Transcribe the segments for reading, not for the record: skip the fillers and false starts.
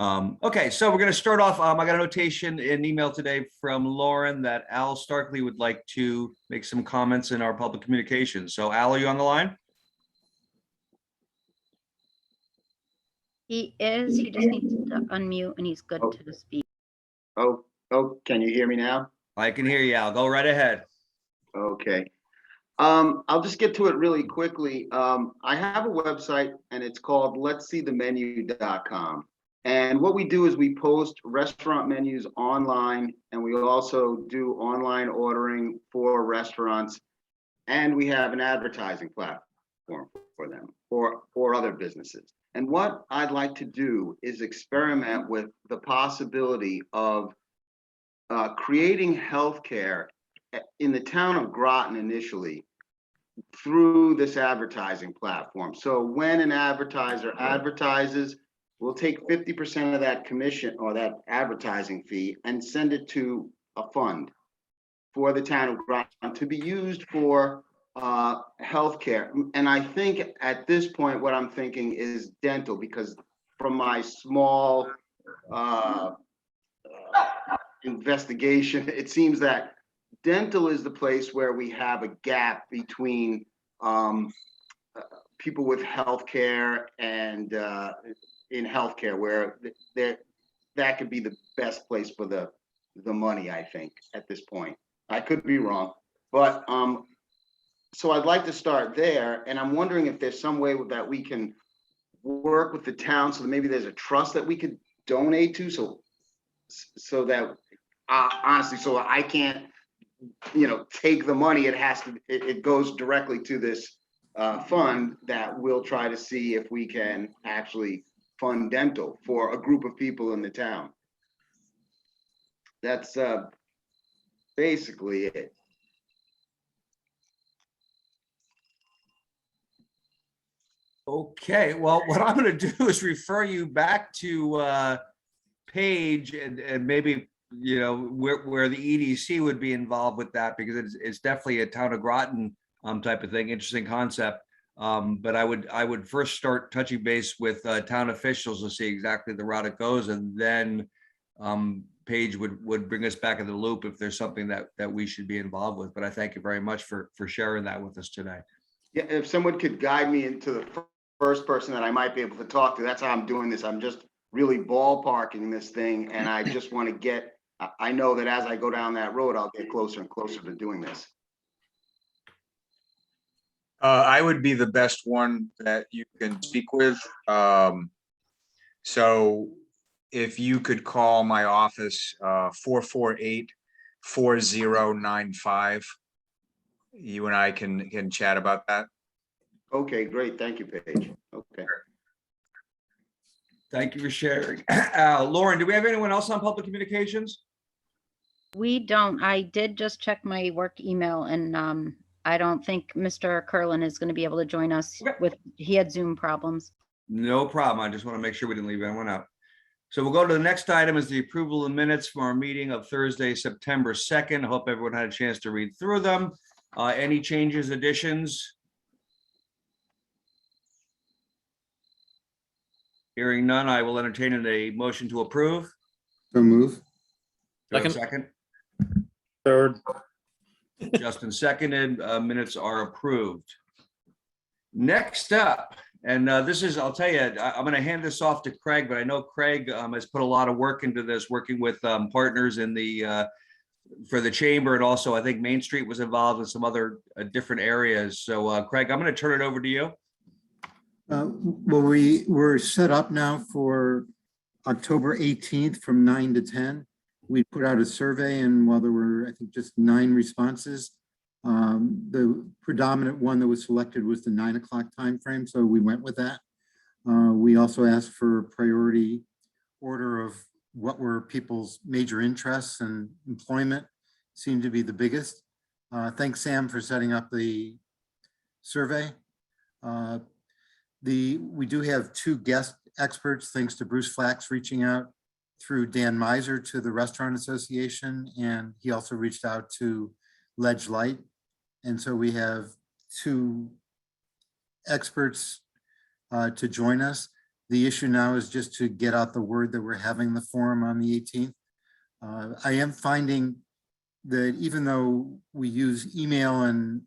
Okay, so we're going to start off. I got a notation in email today from Lauren that Al Starkley would like to make some comments in our public communications. So Al, are you on the line? He is. He just needs to unmute and he's good to speak. Oh, can you hear me now? I can hear you, Al. Go right ahead. Okay. I'll just get to it really quickly. I have a website and it's called letsseethemenu.com. And what we do is we post restaurant menus online, and we also do online ordering for restaurants, and we have an advertising platform for them or other businesses. And what I'd like to do is experiment with the possibility of creating healthcare in the town of Groton initially through this advertising platform. So when an advertiser advertises, we'll take 50% of that commission or that advertising fee and send it to a fund for the town of Groton to be used for healthcare. And I think at this point, what I'm thinking is dental, because from my small investigation, it seems that dental is the place where we have a gap between people with healthcare and in healthcare, where that could be the best place for the money, I think, at this point. I could be wrong, but so I'd like to start there, and I'm wondering if there's some way that we can work with the town, so that maybe there's a trust that we could donate to, so that honestly, so I can't, take the money. It goes directly to this fund that we'll try to see if we can actually fund dental for a group of people in the town. That's basically it. Okay, well, what I'm going to do is refer you back to Paige and maybe, where the EDC would be involved with that, because it's definitely a town of Groton type of thing, interesting concept. But I would first start touching base with town officials to see exactly the route it goes, and then Paige would bring us back in the loop if there's something that we should be involved with. But I thank you very much for sharing that with us today. Yeah, if someone could guide me into the first person that I might be able to talk to, that's how I'm doing this. I'm just really ballparking this thing, and I just want to get, I know that as I go down that road, I'll get closer and closer to doing this. I would be the best one that you can speak with. So if you could call my office, 448-4095, you and I can chat about that. Okay, great. Thank you, Paige. Okay. Thank you for sharing. Lauren, do we have anyone else on public communications? We don't. I did just check my work email, and I don't think Mr. Curlin is going to be able to join us. Okay. He had Zoom problems. No problem. I just want to make sure we didn't leave anyone out. So we'll go to the next item, is the approval of minutes from our meeting of Thursday, September 2nd. I hope everyone had a chance to read through them. Any changes, additions? Hearing none, I will entertain a motion to approve. So move. Second. Third. Justin seconded. Minutes are approved. Next up, and this is, I'll tell you, I'm going to hand this off to Craig, but I know Craig has put a lot of work into this, working with partners in the for the chamber, and also I think Main Street was involved in some other different areas. So Craig, I'm going to turn it over to you. Well, we're set up now for October 18th from 9 to 10. We put out a survey, and while there were, I think, just 9 responses, the predominant one that was selected was the 9 o'clock time frame, so we went with that. We also asked for priority order of what were people's major interests, and employment seemed to be the biggest. Thanks, Sam, for setting up the survey. We do have 2 guest experts, thanks to Bruce Flax reaching out through Dan Miser to the Restaurant Association, and he also reached out to Ledge Light. And so we have 2 experts to join us. The issue now is just to get out the word that we're having the forum on the 18th. I am finding that even though we use email and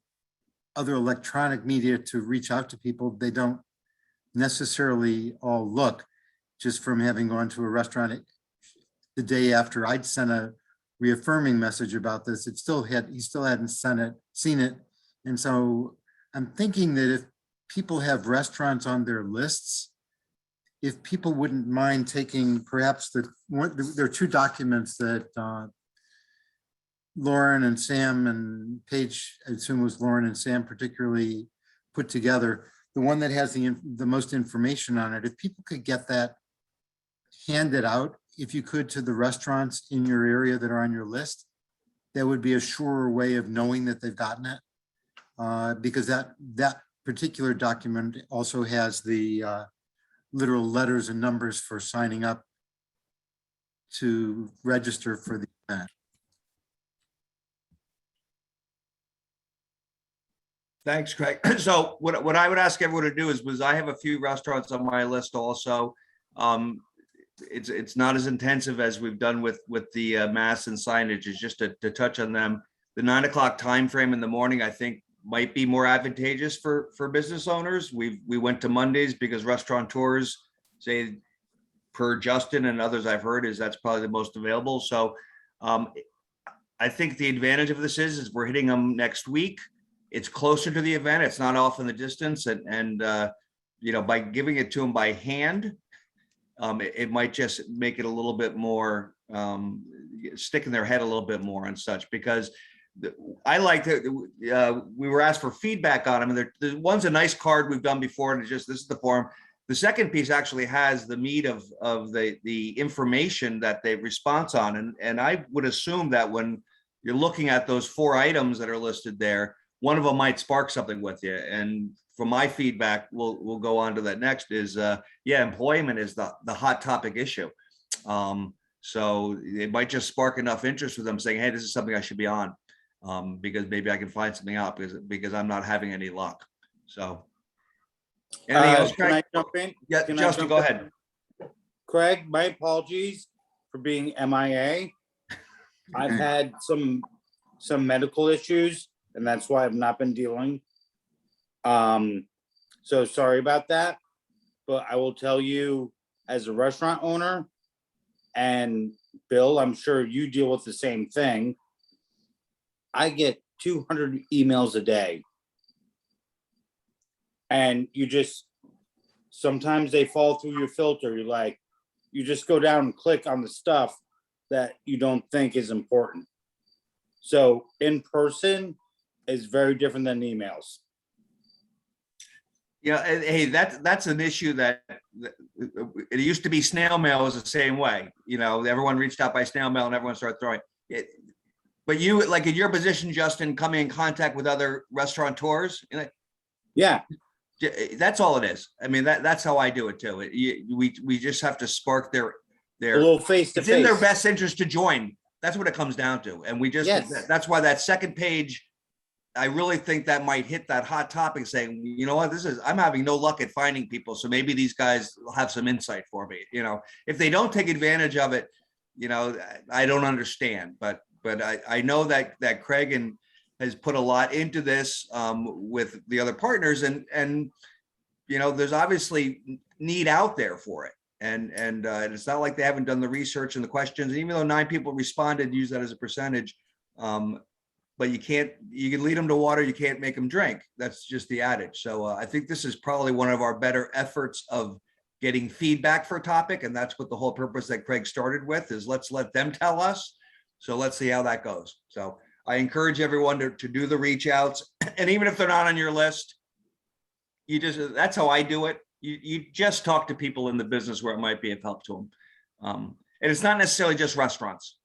other electronic media to reach out to people, they don't necessarily all look. Just from having gone to a restaurant the day after I'd sent a reaffirming message about this, he still hadn't seen it. And so I'm thinking that if people have restaurants on their lists, if people wouldn't mind taking perhaps there are two documents that Lauren and Sam and Paige, I assume it was Lauren and Sam particularly put together, the one that has the most information on it. If people could get that handed out, if you could, to the restaurants in your area that are on your list, that would be a surer way of knowing that they've gotten it. Because that particular document also has the literal letters and numbers for signing up to register for the event. Thanks, Craig. So what I would ask everyone to do is I have a few restaurants on my list also. It's not as intensive as we've done with the mass and signage. It's just to touch on them. The 9 o'clock time frame in the morning, I think, might be more advantageous for business owners. We went to Mondays because restaurateurs say, per Justin and others I've heard, is that's probably the most available. So I think the advantage of this is we're hitting them next week. It's closer to the event. It's not off in the distance, and you know, by giving it to them by hand, it might just make it a little bit more stick in their head a little bit more and such, because I like that we were asked for feedback on them, and the one's a nice card we've done before, and it's just, this is the form. The second piece actually has the meat of the information that they response on, and I would assume that when you're looking at those 4 items that are listed there, one of them might spark something with you. And from my feedback, we'll go on to that next, is yeah, employment is the hot topic issue. So it might just spark enough interest with them saying, hey, this is something I should be on, because maybe I can find something out because I'm not having any luck. So anything else, Can I Craig? jump in? Yeah, Can I Justin, jump go in? ahead. Craig, my apologies for being MIA. I've had some medical issues, and that's why I've not been dealing. So sorry about that, but I will tell you, as a restaurant owner, and Bill, I'm sure you deal with the same thing. I get 200 emails a day. And you just, sometimes they fall through your filter. You're like, you just go down and click on the stuff that you don't think is important. So in person is very different than emails. Yeah, and hey, that's an issue that it used to be. Snail mail was the same way. You know, everyone reached out by snail mail and everyone started throwing it. But you, like in your position, Justin, coming in contact with other restaurateurs, Yeah. that's all it is. I mean, that's how I do it too. We just have to spark their A little face to it's in their face. best interest to join. That's what it comes down to. And we just, Yes. that's why that second page, I really think that might hit that hot topic, saying, you know what, I'm having no luck at finding people. So maybe these guys will have some insight for me. You know, if they don't take advantage of it, you know, I don't understand. But I know that Craig has put a lot into this with the other partners, and you know, there's obviously need out there for it. And it's not like they haven't done the research and the questions. And even though 9 people responded, use that as a percentage. But you can lead them to water, you can't make them drink. That's just the adage. So I think this is probably one of our better efforts of getting feedback for a topic. And that's what the whole purpose that Craig started with is, let's let them tell us. So let's see how that goes. So I encourage everyone to do the reach outs. And even if they're not on your list, that's how I do it. You just talk to people in the business where it might be of help to them. And it's not necessarily just restaurants.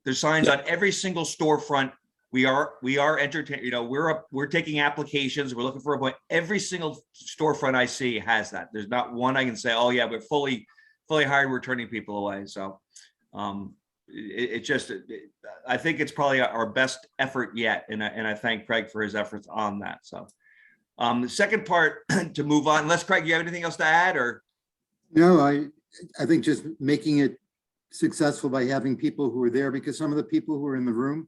There's signs on every single storefront. We are entertaining, you know, we're taking applications. We're looking for a point. Every single storefront I see has that. There's not one I can say, oh yeah, we're fully hired. We're turning people away. So I think it's probably our best effort yet. And I thank Craig for his efforts on that. So the second part to move on, unless Craig, you have anything else to add, or? No, I think just making it successful by having people who are there, because some of the people who are in the room,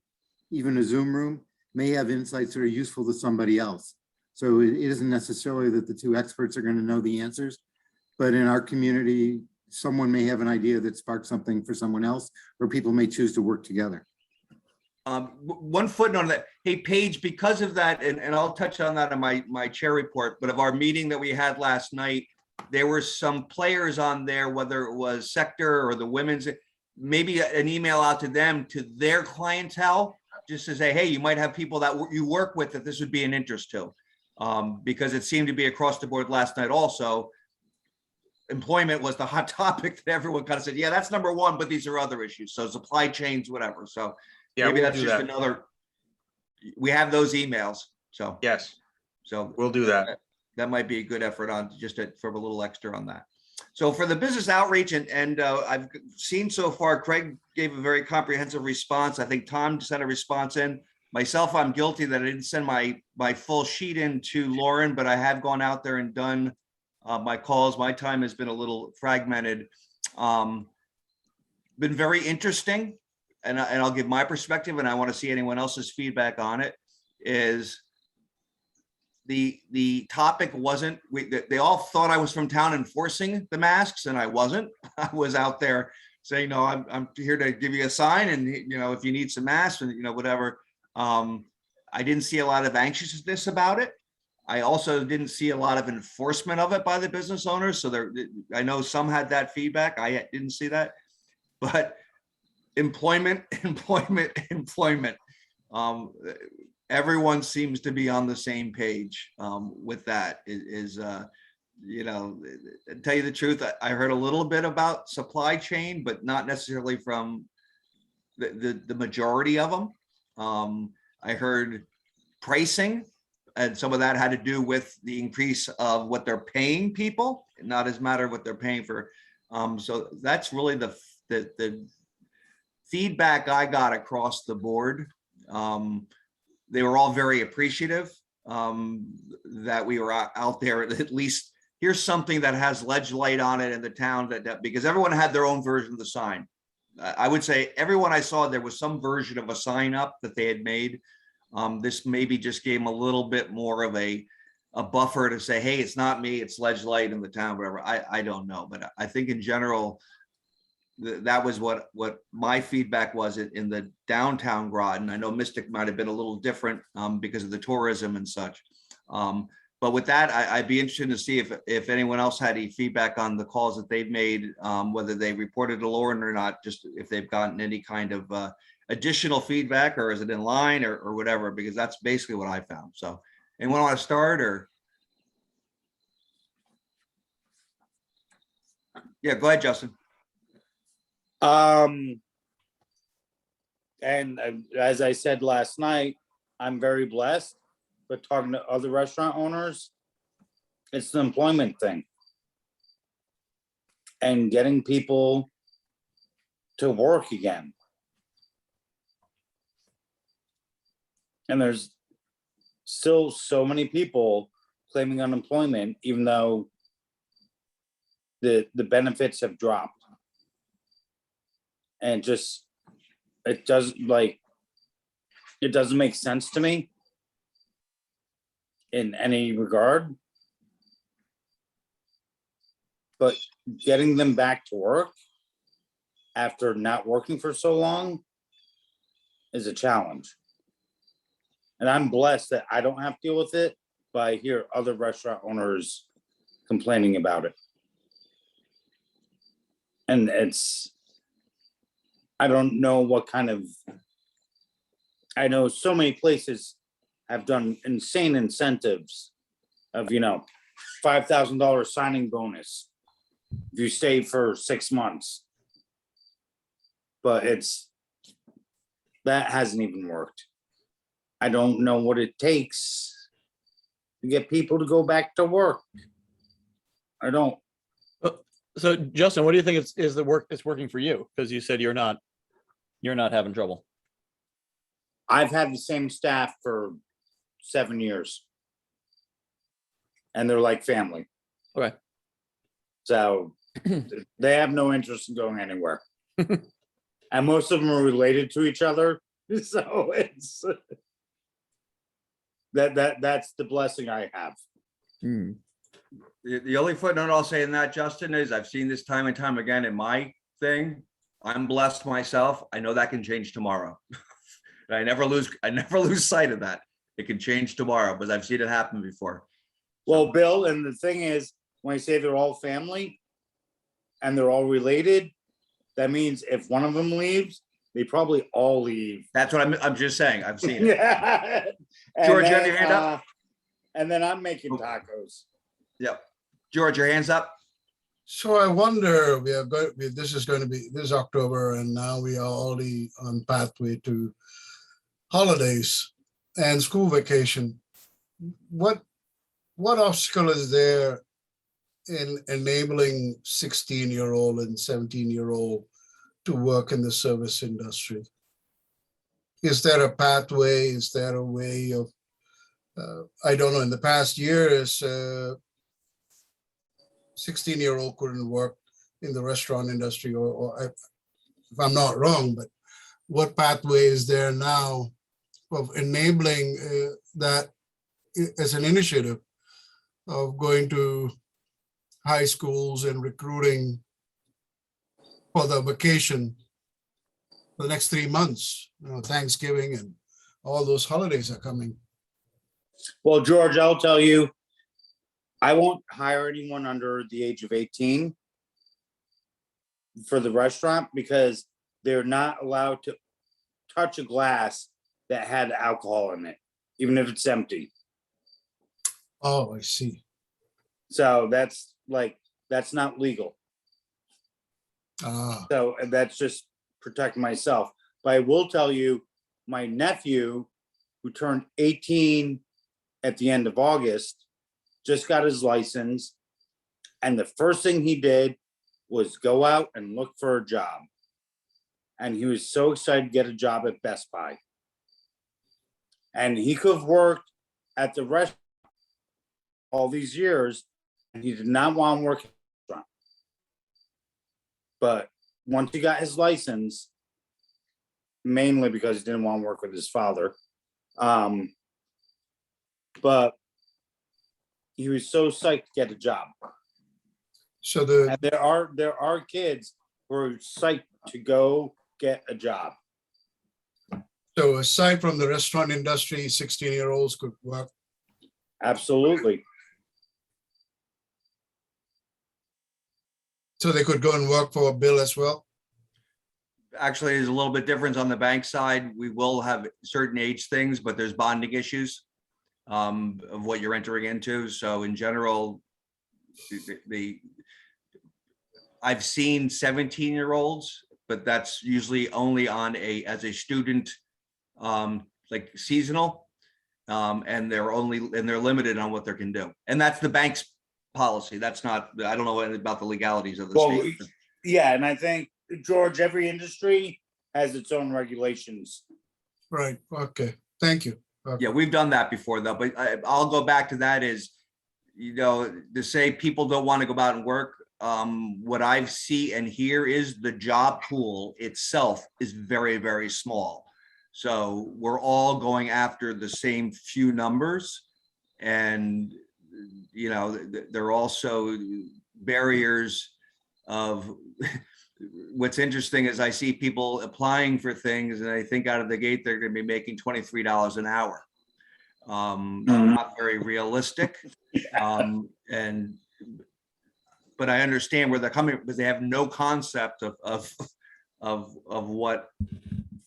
even a Zoom room, may have insights that are useful to somebody else. So it isn't necessarily that the two experts are going to know the answers, but in our community, someone may have an idea that sparks something for someone else, or people may choose to work together. One footnote on that. Hey, Paige, because of that, and I'll touch on that in my chair report, but of our meeting that we had last night, there were some players on there, whether it was sector or the women's, maybe an email out to them, to their clientele, just to say, hey, you might have people that you work with that this would be an interest to. Because it seemed to be across the board last night also. Employment was the hot topic that everyone kind of said, yeah, that's number one, but these are other issues. So supply chains, whatever. So Yeah, maybe we'll that's do just that. another, we have those emails. So, Yes, so we'll do that. that might be a good effort on just for a little extra on that. So for the business outreach, and I've seen so far, Craig gave a very comprehensive response. I think Tom sent a response in. Myself, I'm guilty that I didn't send my full sheet in to Lauren, but I have gone out there and done my calls. My time has been a little fragmented. Been very interesting, and I'll give my perspective, and I want to see anyone else's feedback on it. Is the topic wasn't, they all thought I was from town enforcing the masks, and I wasn't. I was out there saying, no, I'm here to give you a sign, and if you need some masks and whatever. I didn't see a lot of anxiousness about it. I also didn't see a lot of enforcement of it by the business owners. So I know some had that feedback. I didn't see that, but employment. Everyone seems to be on the same page with that. To tell you the truth, I heard a little bit about supply chain, but not necessarily from the majority of them. I heard pricing, and some of that had to do with the increase of what they're paying people, not as matter of what they're paying for. So that's really the feedback I got across the board. They were all very appreciative that we were out there. At least here's something that has ledge light on it in the town, that because everyone had their own version of the sign. I would say everyone I saw, there was some version of a sign up that they had made. This maybe just gave them a little bit more of a buffer to say, hey, it's not me, it's ledge light in the town, whatever. I don't know, but I think in general, that was what my feedback was in the downtown Groton. I know Mystic might have been a little different because of the tourism and such. But with that, I'd be interested to see if anyone else had any feedback on the calls that they've made, whether they reported to Lauren or not, just if they've gotten any kind of additional feedback, or is it in line or whatever, because that's basically what I found. So anyone want to start, or? Yeah, go ahead, Justin. And as I said last night, I'm very blessed, but talking to other restaurant owners, it's the employment thing. And getting people to work again. And there's still so many people claiming unemployment, even though the benefits have dropped. And it doesn't make sense to me in any regard. But getting them back to work after not working for so long is a challenge. And I'm blessed that I don't have to deal with it, but I hear other restaurant owners complaining about it. And I don't know what kind of, I know so many places have done insane incentives of, $5,000 signing bonus if you stay for 6 months. But that hasn't even worked. I don't know what it takes to get people to go back to work. I don't. So Justin, what do you think is the work that's working for you? Because you said you're not having trouble. I've had the same staff for 7 years. And they're like family. Okay. So They have no interest in going anywhere. And most of them are related to each other. So it's that's the blessing I have. Hmm. The only footnote I'll say in that, Justin, is I've seen this time and time again in my thing. I'm blessed myself. I know that can change tomorrow. And I never lose sight of that. It can change tomorrow, because I've seen it happen before. Well, Bill, and the thing is, when I say they're all family and they're all related, that means if one of them leaves, they probably all leave. That's what I'm just saying. I've seen it. Yeah. George, you have your hand up? And then I'm making tacos. Yep. George, your hand's up. So I wonder, this is October, and now we are already on pathway to holidays and school vacation. What obstacle is there in enabling 16-year-old and 17-year-old to work in the service industry? Is there a pathway? Is there a way of, I don't know, in the past years, 16-year-old couldn't work in the restaurant industry, or if I'm not wrong, but what pathway is there now of enabling that as an initiative of going to high schools and recruiting for the vacation for the next 3 months? Thanksgiving and all those holidays are coming. Well, George, I'll tell you, I won't hire anyone under the age of 18 for the restaurant, because they're not allowed to touch a glass that had alcohol in it, even if it's empty. Oh, I see. So that's not legal. Ah, So that's just protect myself. But I will tell you, my nephew, who turned 18 at the end of August, just got his license. And the first thing he did was go out and look for a job. And he was so excited to get a job at Best Buy. And he could have worked at the restaurant all these years, and he did not want to work at the restaurant. But once he got his license, mainly because he didn't want to work with his father, but he was so psyched to get a job. so And there are kids who are psyched to go get a job. so aside from the restaurant industry, 16-year-olds could work. Absolutely. So they could go and work for a bill as well. Actually, there's a little bit difference on the bank side. We will have certain age things, but there's bonding issues of what you're entering into. So in general, I've seen 17-year-olds, but that's usually only on as a student, like seasonal. And they're limited on what they can do. And that's the bank's policy. That's not, I don't know about the legalities of the state. Yeah, and I think, George, every industry has its own regulations. Right, okay, thank you. Okay. Yeah, we've done that before though, but I'll go back to that is, to say people don't want to go out and work. What I see and hear is the job pool itself is very, very small. So we're all going after the same few numbers, and there are also barriers of what's interesting is I see people applying for things and I think out of the gate they're going to be making $23 an hour. Not very realistic. But I understand where they're coming because they have no concept of what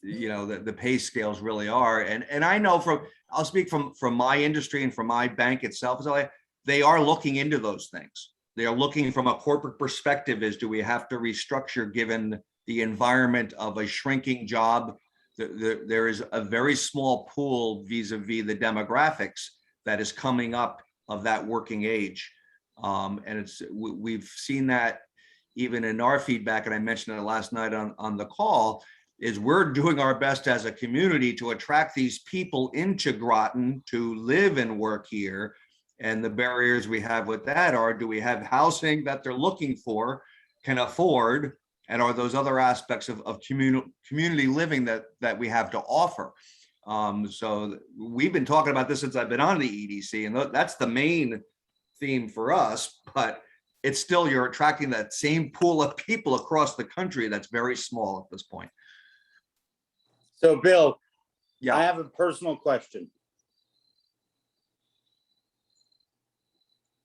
the pay scales really are. And I know I'll speak from my industry and from my bank itself, so they are looking into those things. They are looking from a corporate perspective do we have to restructure given the environment of a shrinking job? There is a very small pool vis-a-vis the demographics that is coming up of that working age. And we've seen that even in our feedback, and I mentioned it last night on the call, is we're doing our best as a community to attract these people into Groton to live and work here. And the barriers we have with that are, do we have housing that they're looking for? can afford, and are those other aspects of community living that we have to offer. So we've been talking about this since I've been on the EDC, and that's the main theme for us, but it's still, you're attracting that same pool of people across the country that's very small at this point. So Bill, Yeah. I have a personal question.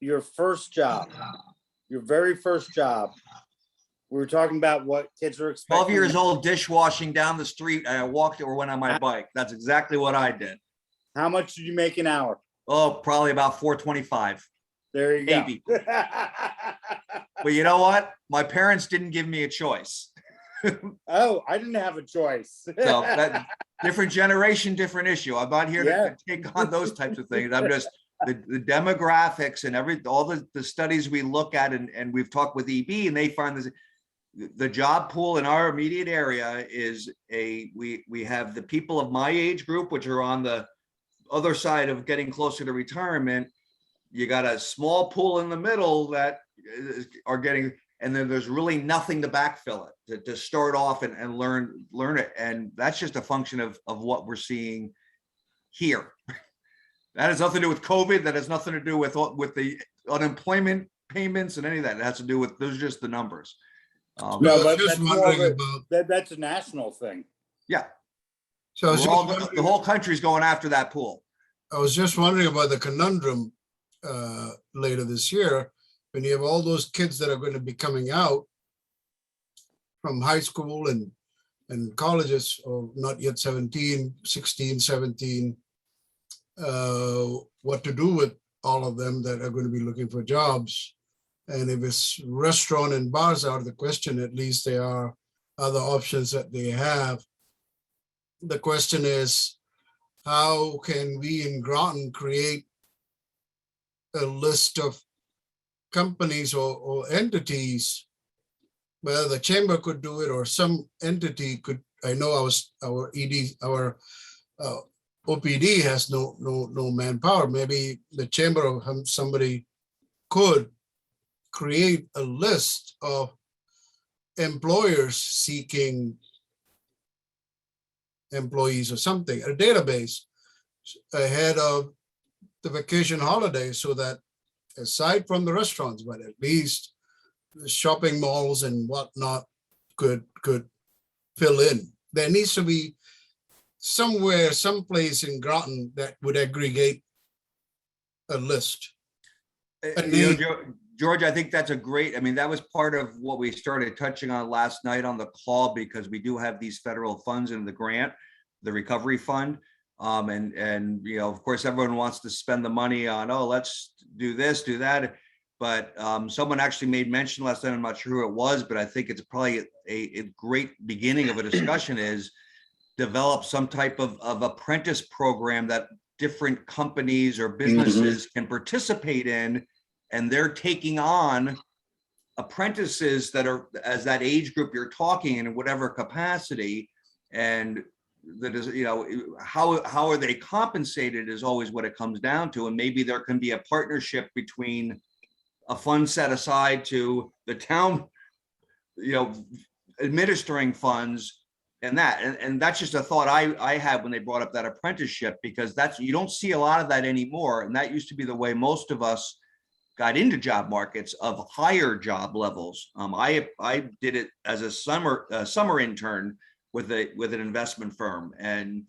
Your first job, your very first job, we were talking about what kids are expecting. 12 years old, dishwashing down the street. I walked or went on my bike. That's exactly what I did. How much did you make an hour? Oh, probably about $4.25. There you go. Maybe. But you know what? My parents didn't give me a choice. Oh, I didn't have a choice. So that different generation, different issue. I'm not here to take on those types of things. I'm just the demographics and all the studies we look at, and we've talked with EB, and they find this. The job pool in our immediate area is we have the people of my age group, which are on the other side of getting closer to retirement. You got a small pool in the middle that are getting, and then there's really nothing to backfill it, to start off and learn it. And that's just a function of what we're seeing here. That has nothing to do with COVID. That has nothing to do with the unemployment payments and any of that. It has to do with, those are just the numbers. No, Well, but just that's more wondering of about, that's a national thing. Yeah. so I was, The whole country's going after that pool. just wondering about the conundrum later this year, when you have all those kids that are going to be coming out from high school and colleges, or not yet 17, 16, 17, what to do with all of them that are going to be looking for jobs. And if it's restaurant and bars out of the question, at least there are other options that they have. The question is, how can we in Groton create a list of companies or entities, whether the chamber could do it or some entity could? I know our OPD has no manpower. Maybe the chamber or somebody could create a list of employers seeking employees or something, a database ahead of the vacation holidays, so that aside from the restaurants, but at least the shopping malls and whatnot could fill in. There needs to be somewhere, someplace in Groton that would aggregate a list. George, I think that's that was part of what we started touching on last night on the call, because we do have these federal funds in the grant, the recovery fund. And of course, everyone wants to spend the money on, let's do this, do that. But someone actually made mention last night, I'm not sure who it was, but I think it's probably a great beginning of a discussion is develop some type of apprentice program that different companies or businesses can participate in. And they're taking on apprentices that are as that age group you're talking in whatever capacity. And that is, how are they compensated is always what it comes down to. And maybe there can be a partnership between a fund set aside to the town, administering funds and that. And that's just a thought I had when they brought up that apprenticeship, because you don't see a lot of that anymore. And that used to be the way most of us got into job markets of higher job levels. I did it as a summer intern with an investment firm, and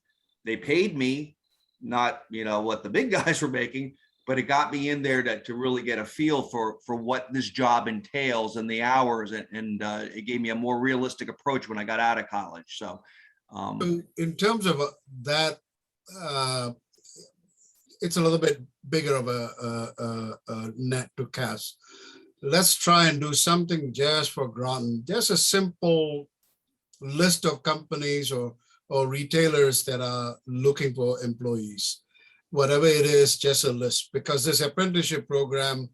they paid me not what the big guys were making, but it got me in there to really get a feel for what this job entails and the hours, and it gave me a more realistic approach when I got out of college. So in terms of that, it's a little bit bigger of a net to cast. Let's try and do something just for Groton, just a simple list of companies or retailers that are looking for employees. Whatever it is, just a list, because this apprenticeship program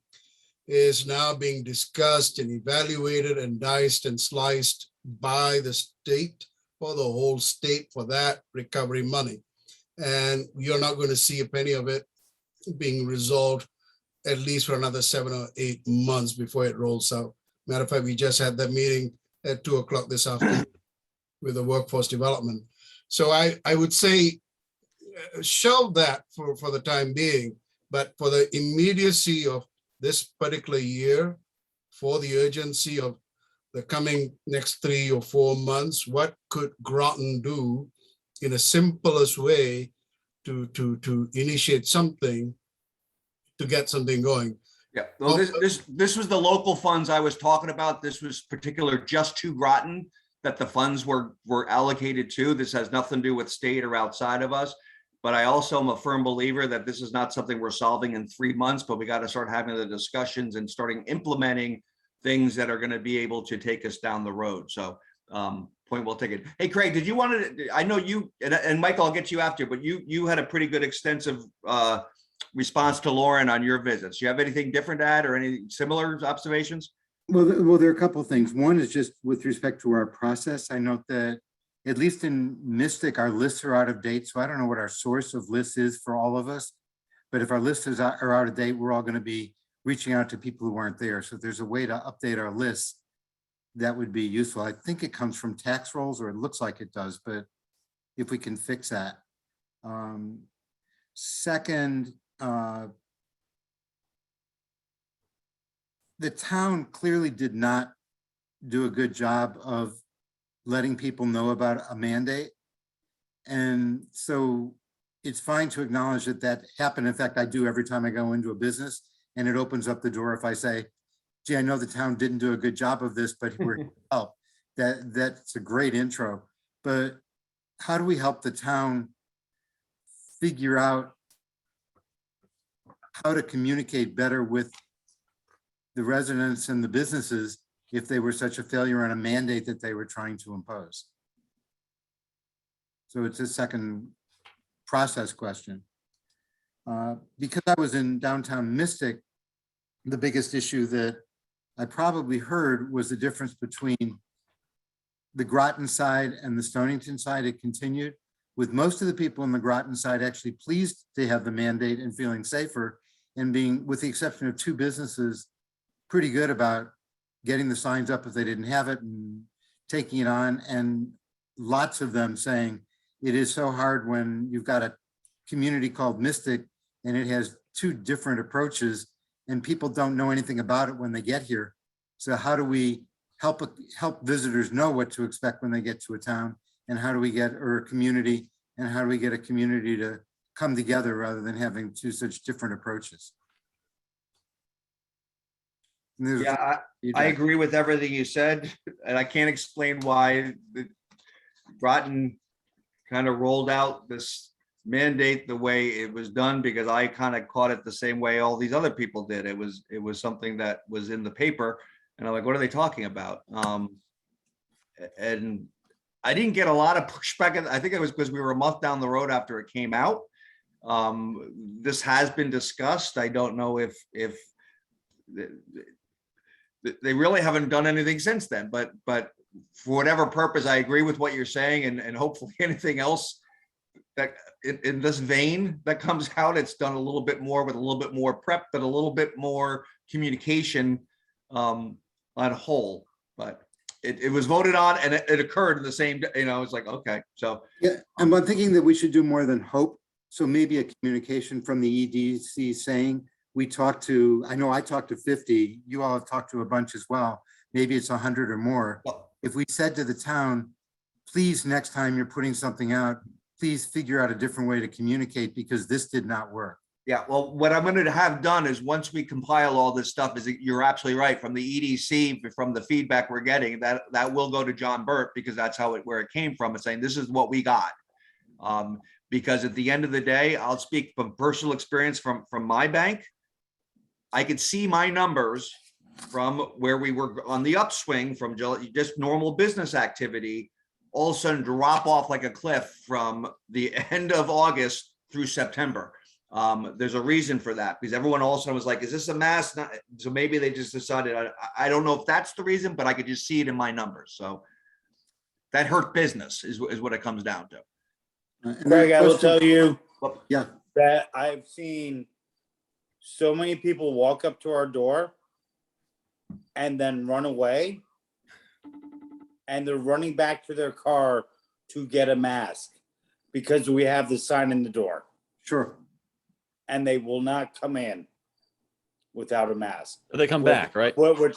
is now being discussed and evaluated and diced and sliced by the state, for the whole state, for that recovery money. And you're not going to see a penny of it being resolved, at least for another 7 or 8 months before it rolls out. Matter of fact, we just had that meeting at 2 o'clock this afternoon with the workforce development. So I would say shelve that for the time being, but for the immediacy of this particular year, for the urgency of the coming next 3 or 4 months, what could Groton do in a simplest way to initiate something, to get something going? Yeah, well, this was the local funds I was talking about. This was particular just to Groton that the funds were allocated to. This has nothing to do with state or outside of us. But I also am a firm believer that this is not something we're solving in 3 months, but we got to start having the discussions and starting implementing things that are going to be able to take us down the road. So point well taken. Hey, Craig, did you want to, I know you, and Michael, I'll get you after, but you had a pretty good extensive response to Lauren on your visits. You have anything different to add or any similar observations? Well, there are a couple of things. One is just with respect to our process. I note that at least in Mystic, our lists are out of date. So I don't know what our source of lists is for all of us. But if our lists are out of date, we're all going to be reaching out to people who aren't there. So if there's a way to update our lists, that would be useful. I think it comes from tax rolls, or it looks like it does, but if we can fix that. Second, the town clearly did not do a good job of letting people know about a mandate. And so it's fine to acknowledge that that happened. In fact, I do every time I go into a business, and it opens up the door if I say, gee, I know the town didn't do a good job of this, but we're here to help. That's a great intro. But how do we help the town figure out how to communicate better with the residents and the businesses if they were such a failure on a mandate that they were trying to impose? So it's a second process question. Because I was in downtown Mystic, the biggest issue that I probably heard was the difference between the Groton side and the Stonington side. It continued with most of the people on the Groton side actually pleased to have the mandate and feeling safer, and being, with the exception of 2 businesses, pretty good about getting the signs up if they didn't have it and taking it on. And lots of them saying it is so hard when you've got a community called Mystic and it has 2 different approaches and people don't know anything about it when they get here. So how do we help visitors know what to expect when they get to a town? And how do we get, or a community, and how do we get a community to come together rather than having 2 such different approaches? Yeah, I agree with everything you said, and I can't explain why Groton kind of rolled out this mandate the way it was done, because I kind of caught it the same way all these other people did. It was something that was in the paper, and I'm like, what are they talking about? And I didn't get a lot of pushback. I think it was because we were a month down the road after it came out. This has been discussed. I don't know if they really haven't done anything since then, but for whatever purpose, I agree with what you're saying, and hopefully anything else that in this vein that comes out, it's done a little bit more with a little bit more prep, but a little bit more communication on whole. But it was voted on, and it occurred in the same, it's like, okay, so. Yeah, and I'm thinking that we should do more than hope. So maybe a communication from the EDC saying, we talked to, I know I talked to 50, you all have talked to a bunch as well. Maybe it's 100 or more. If we said to the town, please, next time you're putting something out, please figure out a different way to communicate because this did not work. Yeah, well, what I'm going to have done is once we compile all this stuff, is that you're absolutely right. From the EDC, from the feedback we're getting, that will go to John Burt, because that's where it came from, and saying this is what we got. Because at the end of the day, I'll speak from personal experience from my bank. I could see my numbers from where we were on the upswing from just normal business activity, all of a sudden drop off like a cliff from the end of August through September. There's a reason for that, because everyone all of a sudden was like, is this a mass? So maybe they just decided, I don't know if that's the reason, but I could just see it in my numbers. So that hurt business is what it comes down to. Craig, I will tell you Yeah. that I've seen so many people walk up to our door and then run away, and they're running back to their car to get a mask because we have the sign in the door, Sure. and they will not come in without a mask. They come Which- back, right? Which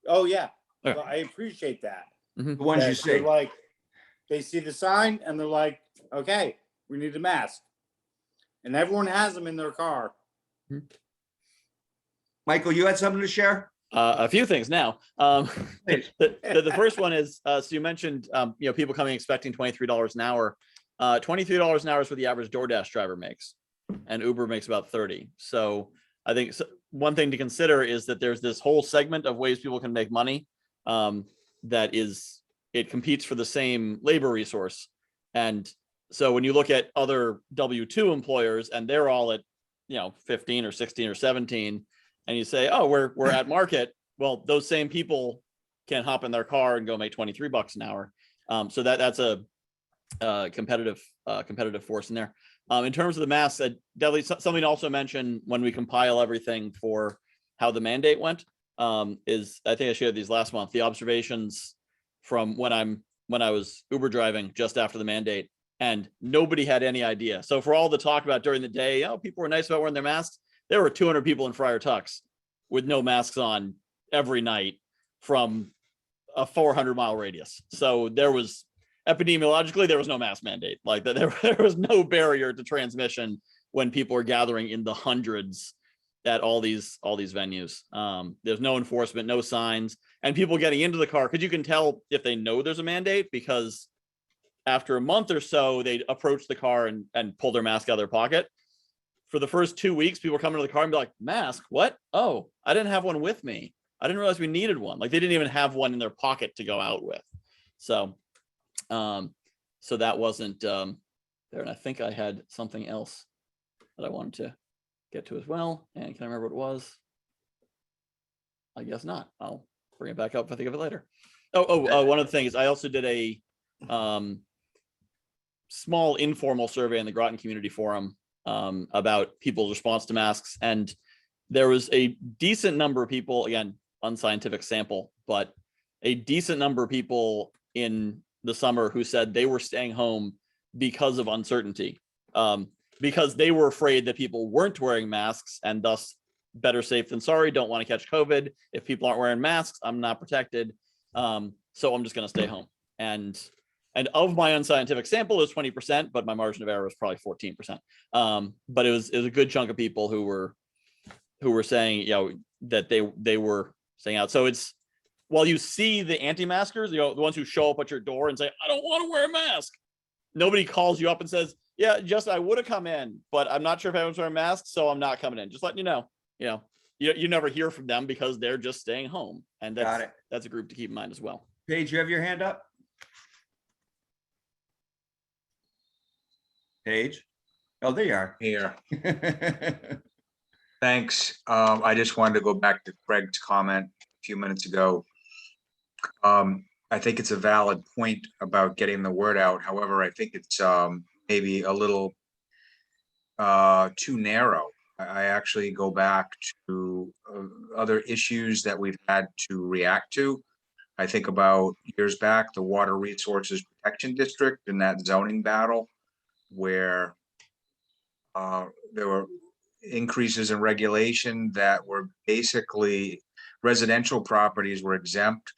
oh yeah, Yeah. well, I appreciate that. The ones you That they're see. like, they see the sign and they're like, okay, we need a mask. And everyone has them in their car. Michael, you had something to share? A few things now. Please. The first one is, so you mentioned, people coming expecting $23 an hour. $23 an hour is what the average DoorDash driver makes, and Uber makes about 30. So I think one thing to consider is that there's this whole segment of ways people can make money. It competes for the same labor resource. And so when you look at other W-2 employers and they're all at, 15 or 16 or 17, and you say, oh, we're at market. Well, those same people can hop in their car and go make $23 an hour. So that's a competitive force in there. In terms of the masks, definitely something to also mention when we compile everything for how the mandate went, is, I think I shared these last month, the observations from when I was Uber driving just after the mandate, and nobody had any idea. So for all the talk about during the day, people were nice about wearing their masks, there were 200 people in Friar Tuck's with no masks on every night from a 400-mile radius. So epidemiologically, there was no mask mandate. Like that, there was no barrier to transmission when people are gathering in the hundreds at all these venues. There's no enforcement, no signs, and people getting into the car, because you can tell if they know there's a mandate, because after a month or so, they approach the car and pull their mask out of their pocket. For the first 2 weeks, people come into the car and be like, mask, what? Oh, I didn't have one with me. I didn't realize we needed one. Like they didn't even have one in their pocket to go out with. So that wasn't there. And I think I had something else that I wanted to get to as well. And can I remember what it was? I guess not. I'll bring it back up if I think of it later. One of the things, I also did a small informal survey in the Groton Community Forum about people's response to masks. And there was a decent number of people, again, unscientific sample, but a decent number of people in the summer who said they were staying home because of uncertainty, because they were afraid that people weren't wearing masks, and thus better safe than sorry, don't want to catch COVID. If people aren't wearing masks, I'm not protected. So I'm just going to stay home. And of my unscientific sample, it was 20%, but my margin of error was probably 14%. But it was a good chunk of people who were saying, that they were staying out. So it's, while you see the anti-maskers, the ones who show up at your door and say, I don't want to wear a mask, nobody calls you up and says, yeah, just I would have come in, but I'm not sure if anyone's wearing masks, so I'm not coming in. Just letting you know. You never hear from them because they're just staying home, and that's a group to keep in mind as well. Paige, you have your hand up? Paige? Oh, there you are. Here. Thanks. I just wanted to go back to Craig's comment a few minutes ago. I think it's a valid point about getting the word out. However, I think it's maybe a little too narrow. I actually go back to other issues that we've had to react to. I think about years back, the Water Resources Protection District and that zoning battle, where there were increases in regulation that were basically residential properties were exempt,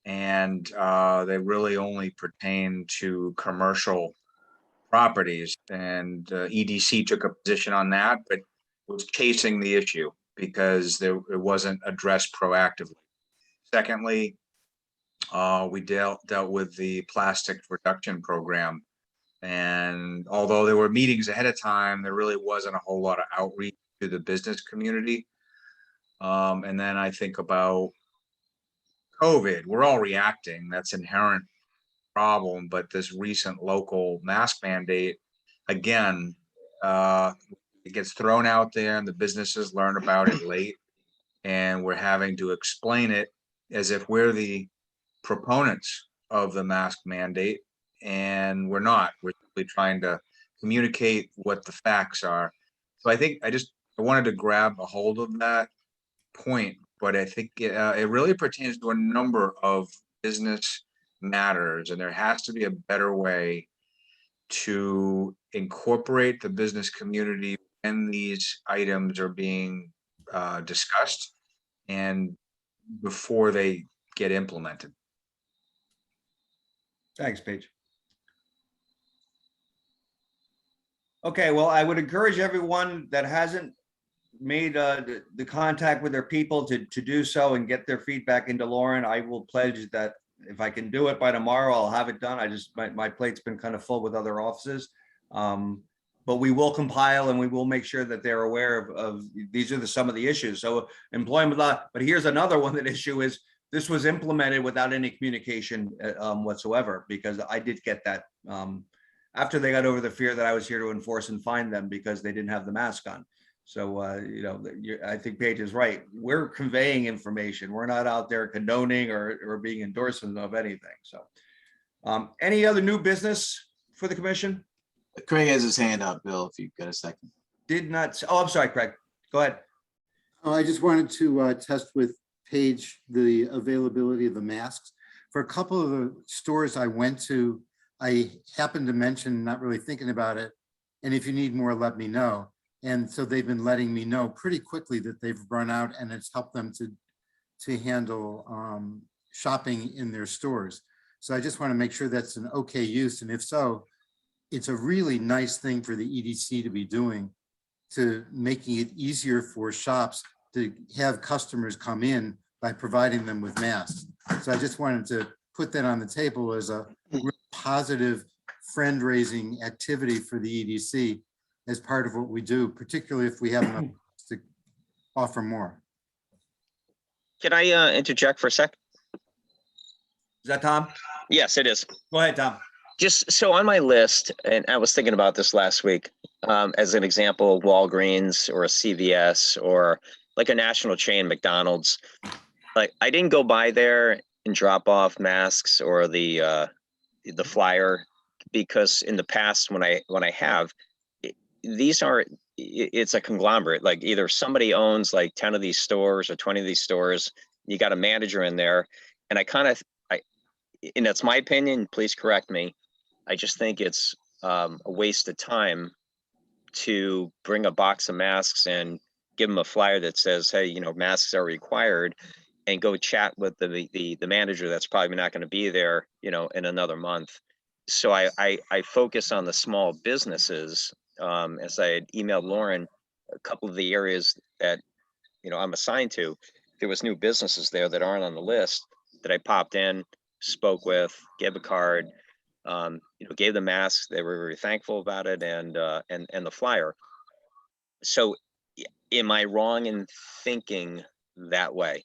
and they really only pertain to commercial properties. And EDC took a position on that, but was chasing the issue because it wasn't addressed proactively. Secondly, we dealt with the plastic reduction program. And although there were meetings ahead of time, there really wasn't a whole lot of outreach to the business community. And then I think about COVID. We're all reacting. That's an inherent problem. But this recent local mask mandate, again, it gets thrown out there and the businesses learn about it late. And we're having to explain it as if we're the proponents of the mask mandate. And we're not. We're simply trying to communicate what the facts are. So I think I wanted to grab a hold of that point, but I think it really pertains to a number of business matters, and there has to be a better way to incorporate the business community when these items are being discussed and before they get implemented. Thanks, Paige. Okay, well, I would encourage everyone that hasn't made the contact with their people to do so and get their feedback into Lauren. I will pledge that if I can do it by tomorrow, I'll have it done. I just, my plate's been kind of full with other offices. But we will compile and we will make sure that they're aware of these are some of the issues. So employment law, but here's another one. That issue is this was implemented without any communication whatsoever, because I did get that after they got over the fear that I was here to enforce and fine them because they didn't have the mask on. So, I think Paige is right. We're conveying information. We're not out there condoning or being endorsement of anything. So any other new business for the commission? Craig has his hand up, Bill, if you've got a second. Did not. Oh, I'm sorry, Craig. Go ahead. I just wanted to test with Paige the availability of the masks. For a couple of the stores I went to, I happened to mention, not really thinking about it, and if you need more, let me know. And so they've been letting me know pretty quickly that they've run out, and it's helped them to handle shopping in their stores. So I just want to make sure that's an okay use, and if so, it's a really nice thing for the EDC to be doing, to making it easier for shops to have customers come in by providing them with masks. So I just wanted to put that on the table as a real positive friend-raising activity for the EDC as part of what we do, particularly if we have enough to offer more. Can I interject for a sec? Is that Tom? Yes, it is. Go ahead, Tom. Just so on my list, and I was thinking about this last week, as an example, Walgreens or a CVS or like a national chain, McDonald's. Like I didn't go by there and drop off masks or the flyer, because in the past when I have, it's a conglomerate. Like either somebody owns like 10 of these stores or 20 of these stores. You got a manager in there, and and that's my opinion. Please correct me. I just think it's a waste of time to bring a box of masks and give them a flyer that says, hey, masks are required, and go chat with the manager that's probably not going to be there, in another month. So I focus on the small businesses. As I had emailed Lauren, a couple of the areas that, I'm assigned to, there was new businesses there that aren't on the list that I popped in, spoke with, gave a card, gave the masks. They were very thankful about it, and the flyer. So am I wrong in thinking that way?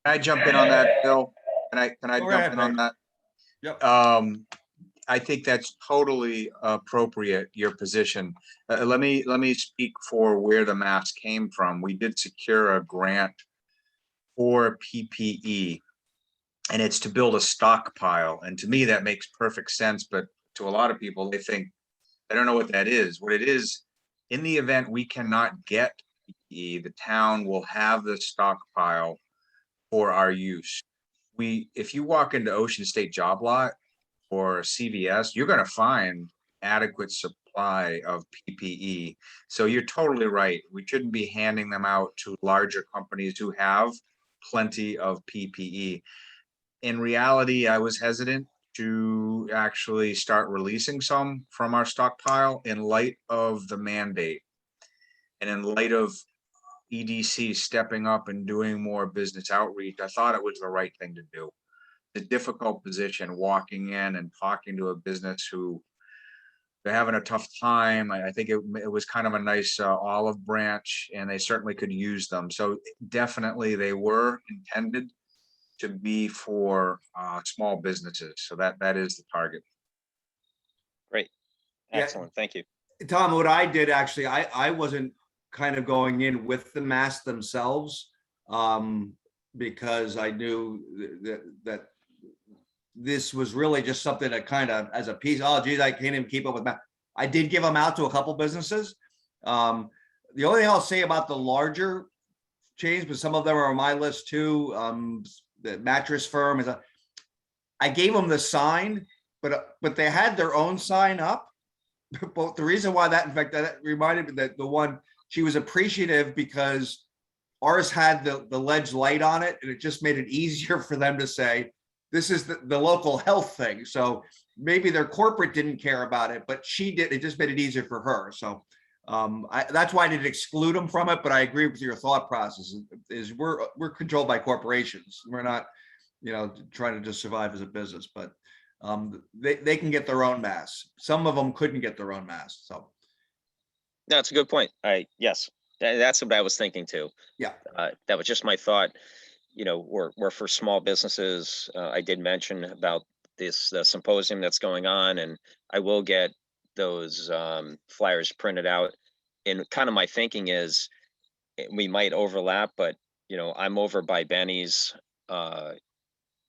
Can I jump in on that, Bill? Can I Go jump ahead, in on Mike. that? Yep. I think that's totally appropriate, your position. Let me speak for where the mask came from. We did secure a grant for PPE, and it's to build a stockpile. And to me, that makes perfect sense. But to a lot of people, they don't know what that is. What it is, in the event we cannot get PPE, the town will have the stockpile for our use. If you walk into Ocean State Job Lot or CVS, you're going to find adequate supply of PPE. So you're totally right. We shouldn't be handing them out to larger companies who have plenty of PPE. In reality, I was hesitant to actually start releasing some from our stockpile in light of the mandate and in light of EDC stepping up and doing more business outreach. I thought it was the right thing to do. The difficult position, walking in and talking to a business who they're having a tough time. I think it was kind of a nice olive branch, and they certainly could use them. So definitely they were intended to be for small businesses. So that is the target. Great. Excellent. Yeah. Thank you. Tom, what I did actually, I wasn't kind of going in with the masks themselves, because I knew that this was really just something that kind of as a piece. Oh, geez, I can't even keep up with that. I did give them out to a couple businesses. The only thing I'll say about the larger chains, but some of them are on my list too. The mattress firm is I gave them the sign, but they had their own sign up. But the reason why that, in fact, that reminded me that the one, she was appreciative because ours had the ledge light on it, and it just made it easier for them to say, this is the local health thing. So maybe their corporate didn't care about it, but she did. It just made it easier for her. So that's why I didn't exclude them from it. But I agree with your thought process. Is we're controlled by corporations. We're not, trying to just survive as a business. But they can get their own masks. Some of them couldn't get their own masks. So That's a good point. Yes, that's what I was thinking too. Yeah. That was just my thought. We're for small businesses. I did mention about the symposium that's going on, and I will get those flyers printed out. And kind of my thinking is we might overlap, but I'm over by Benny's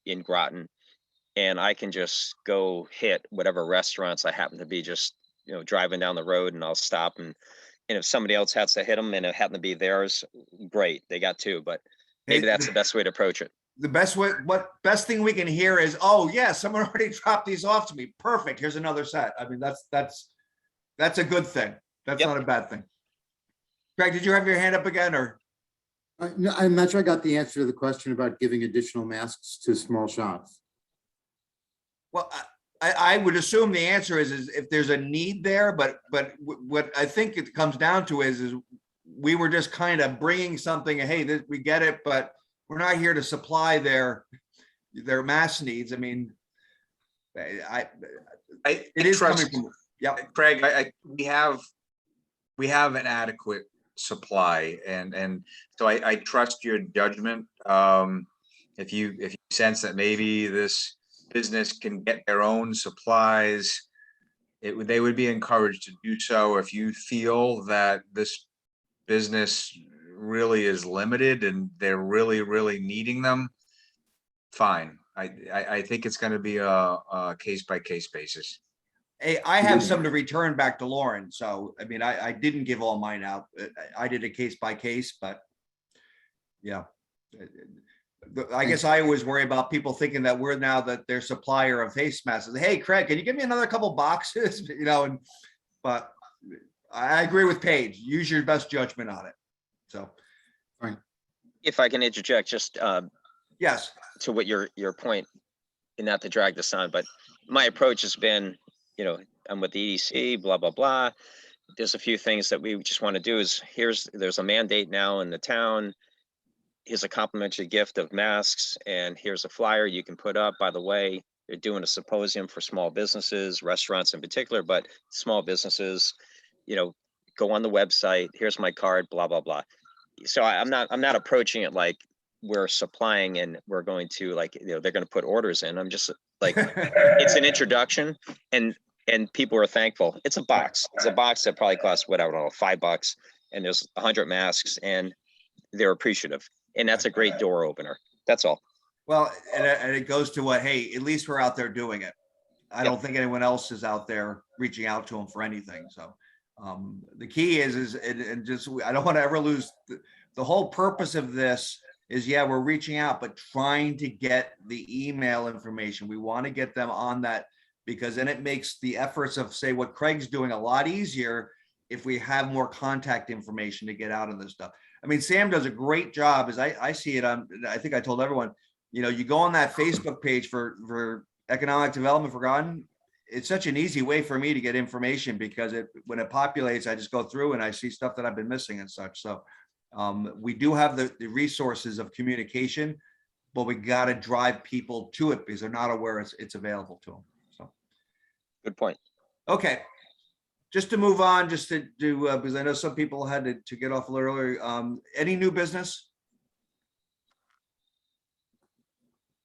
in Groton, and I can just go hit whatever restaurants I happen to be just driving down the road, and I'll stop, and if somebody else has to hit them and it happened to be theirs, great, they got two. But maybe that's the best way to approach it. the best thing we can hear is, oh yeah, someone already dropped these off to me. Perfect. Here's another set. I mean, that's a good thing. That's Yep. not a bad thing. Greg, did you have your hand up again, or? No, I'm not sure I got the answer to the question about giving additional masks to small shops. Well, I would assume the answer is if there's a need there, but what I think it comes down to is we were just kind of bringing something, hey, we get it, but we're not here to supply their mass needs. I mean, it is coming from, yeah. Craig, we have an adequate supply, and so I trust your judgment. If you sense that maybe this business can get their own supplies, they would be encouraged to do so. If you feel that this business really is limited and they're really needing them, fine. I think it's going to be a case by case basis. Hey, I have some to return back to Lauren. So, I mean, I didn't give all mine out. I did a case by case, but yeah. I guess I always worry about people thinking that we're now their supplier of face masks. Hey, Craig, can you give me another couple boxes? But I agree with Paige. Use your best judgment on it. So, Fine. If I can interject, just yes. to what your point, and not to drag this on, but my approach has been, I'm with the EDC, blah, blah, blah. There's a few things that we just want to do is there's a mandate now in the town. Here's a complimentary gift of masks, and here's a flyer you can put up. By the way, they're doing a symposium for small businesses, restaurants in particular, but small businesses, go on the website. Here's my card, blah, blah, blah. So I'm not approaching it like we're supplying and we're going to they're going to put orders in. I'm just like, it's an introduction, and people are thankful. It's a box. It's a box that probably costs $5, and there's 100 masks, and they're appreciative. And that's a great door opener. That's all. Well, and it goes to what, hey, at least we're out there doing it. I don't think anyone else is out there reaching out to them for anything. So the key is and just, I don't want to ever lose the whole purpose of this is, yeah, we're reaching out, but trying to get the email information. We want to get them on that, because then it makes the efforts of, say, what Craig's doing a lot easier if we have more contact information to get out on this stuff. I mean, Sam does a great job, as I see it. I think I told everyone, you go on that Facebook page for economic development for Groton. It's such an easy way for me to get information, because when it populates, I just go through and I see stuff that I've been missing and such. So we do have the resources of communication, but we got to drive people to it because they're not aware it's available to them. So Good point. Okay. Just to move on, just to do, because I know some people had to get off a little earlier. Any new business?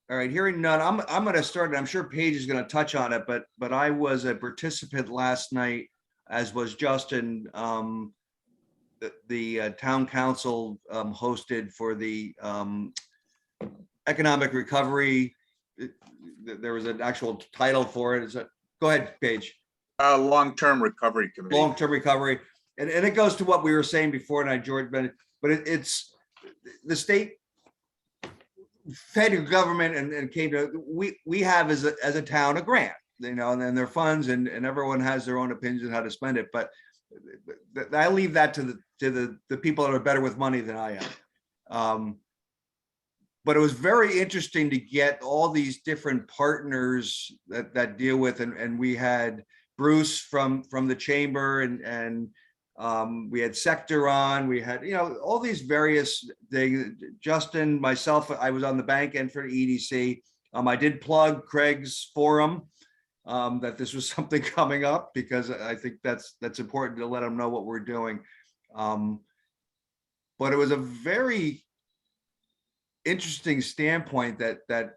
All right, hearing none, I'm going to start, and I'm sure Paige is going to touch on it, but I was a participant last night, as was Justin. The town council hosted for the economic recovery. There was an actual title for it. Go ahead, Paige. Long-term recovery committee. Long-term recovery, and it goes to what we were saying before, and George, but the state federal government and came to, we have as a town a grant, you know, and then their funds and everyone has their own opinions on how to spend it. But I leave that to the people that are better with money than I am. But it was very interesting to get all these different partners that deal with, and we had Bruce from the chamber, and we had Sector on, we had, you know, all these various things. Justin, myself, I was on the bank end for EDC. I did plug Craig's forum, that this was something coming up, because I think that's important to let them know what we're doing. But it was a very interesting standpoint that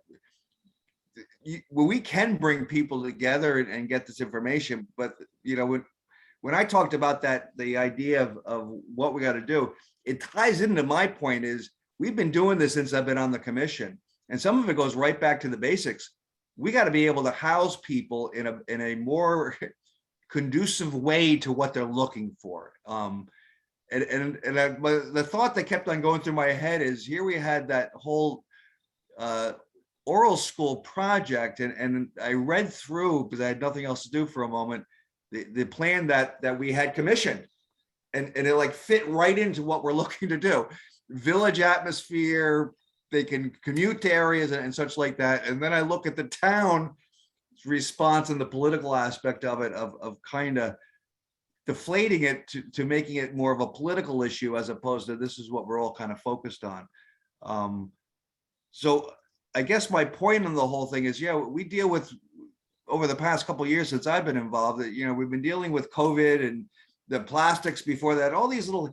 we can bring people together and get this information. But, you know, when I talked about that, the idea of what we got to do, it ties into my point is we've been doing this since I've been on the commission, and some of it goes right back to the basics. We got to be able to house people in a more conducive way to what they're looking for. But the thought that kept on going through my head is, here we had that whole oral school project, and I read through, because I had nothing else to do for a moment, the plan that we had commissioned, and it like fit right into what we're looking to do. Village atmosphere, they can commute to areas and such like that. And then I look at the town response and the political aspect of it, of kind of deflating it to making it more of a political issue, as opposed to this is what we're all kind of focused on. So I guess my point on the whole thing is, yeah, we deal with, over the past couple of years since I've been involved, that, you know, we've been dealing with COVID and the plastics before that, all these little,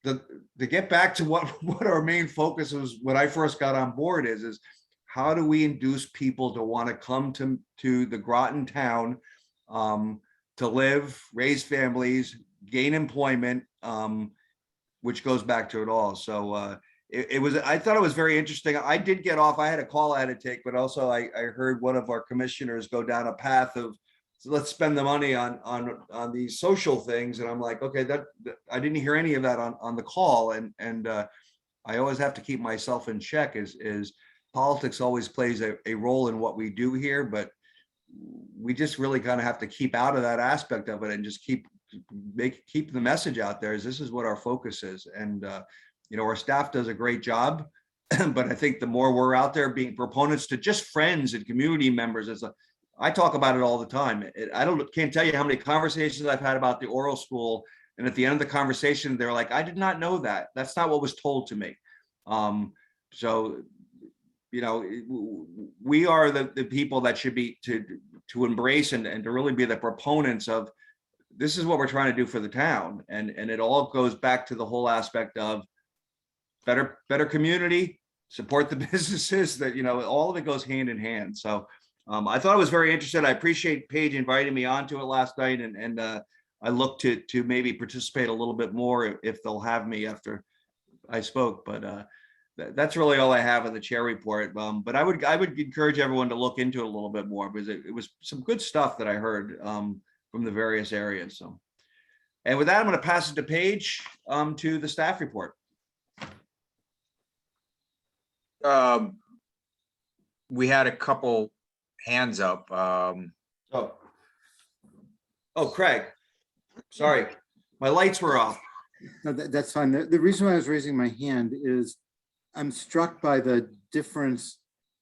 to get back to what our main focus was when I first got on board is how do we induce people to want to come to the Groton town, to live, raise families, gain employment, which goes back to it all. So I thought it was very interesting. I did get off, I had a call I had to take, but also I heard one of our commissioners go down a path of, let's spend the money on these social things. And I'm like, okay, that I didn't hear any of that on the call. And I always have to keep myself in check, is politics always plays a role in what we do here, but we just really kind of have to keep out of that aspect of it and just keep the message out there, is this is what our focus is. And you know, our staff does a great job, but I think the more we're out there being proponents to just friends and community members, I talk about it all the time. Can't tell you how many conversations I've had about the oral school, and at the end of the conversation, they're like, I did not know that. That's not what was told to me. So, you know, we are the people that should be to embrace and to really be the proponents of, this is what we're trying to do for the town. And it all goes back to the whole aspect of better community, support the businesses, that, you know, all of it goes hand in hand. So I thought it was very interesting. I appreciate Paige inviting me onto it last night, and I look to maybe participate a little bit more if they'll have me after I spoke. But that's really all I have in the chair report. But I would encourage everyone to look into it a little bit more, because it was some good stuff that I heard from the various areas. So, and with that, I'm going to pass it to Paige to the staff report. We had a couple hands up. Oh, Craig, sorry, my lights were off. No, that's fine. The reason why I was raising my hand is I'm struck by the difference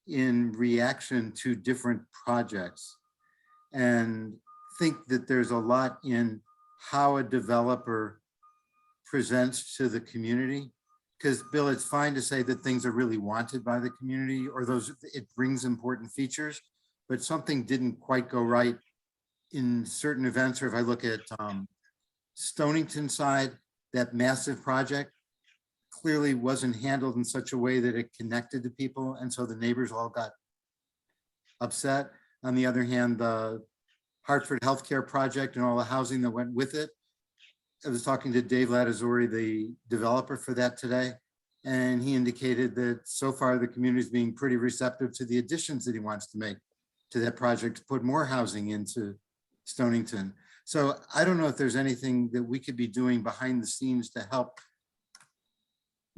in reaction to different projects, and think that there's a lot in how a developer presents to the community. Because Bill, it's fine to say that things are really wanted by the community, or it brings important features, but something didn't quite go right in certain events. Or if I look at Stonington side, that massive project clearly wasn't handled in such a way that it connected to people. And so the neighbors all got upset. On the other hand, the Hartford Healthcare Project and all the housing that went with it. I was talking to Dave Latizori, the developer for that today, and he indicated that so far the community is being pretty receptive to the additions that he wants to make to that project to put more housing into Stonington. So I don't know if there's anything that we could be doing behind the scenes to help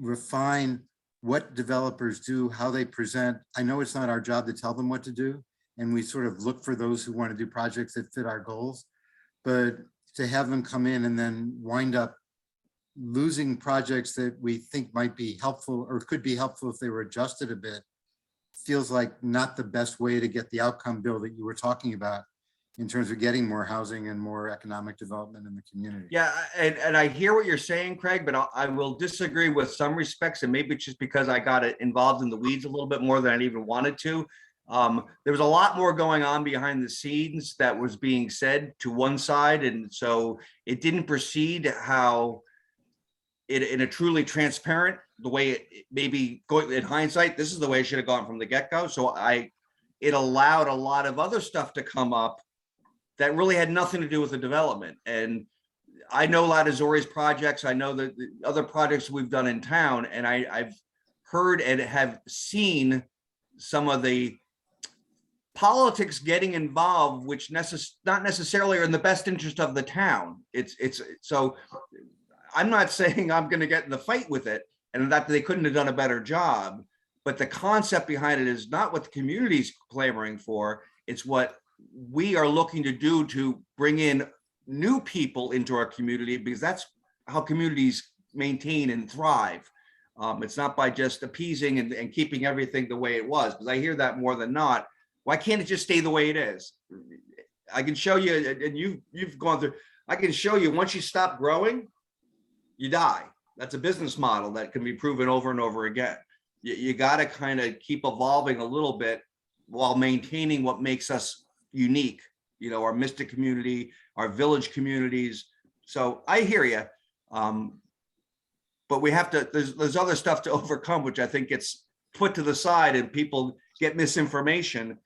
refine what developers do, how they present. I know it's not our job to tell them what to do, and we sort of look for those who want to do projects that fit our goals. But to have them come in and then wind up losing projects that we think might be helpful or could be helpful if they were adjusted a bit, feels like not the best way to get the outcome, Bill, that you were talking about in terms of getting more housing and more economic development in the community. Yeah, and I hear what you're saying, Craig, but I will disagree with some respects, and maybe it's just because I got involved in the weeds a little bit more than I even wanted to. There was a lot more going on behind the scenes that was being said to one side, and so it didn't proceed how it in a truly transparent the way it maybe going in hindsight. This is the way it should have gone from the get-go. So it allowed a lot of other stuff to come up that really had nothing to do with the development. And I know Latazori's projects. I know the other projects we've done in town, and I've heard and have seen some of the politics getting involved, which not necessarily are in the best interest of the town. It's so I'm not saying I'm going to get in the fight with it and that they couldn't have done a better job, but the concept behind it is not what the community's clamoring for. It's what we are looking to do to bring in new people into our community, because that's how communities maintain and thrive. It's not by just appeasing and keeping everything the way it was, because I hear that more than not. Why can't it just stay the way it is? I can show you, and you've gone through, I can show you once you stop growing, you die. That's a business model that can be proven over and over again. You got to kind of keep evolving a little bit while maintaining what makes us unique, our Mystic community, our village communities. So I hear you. But we have to, there's other stuff to overcome, which I think gets put to the side and people get misinformation.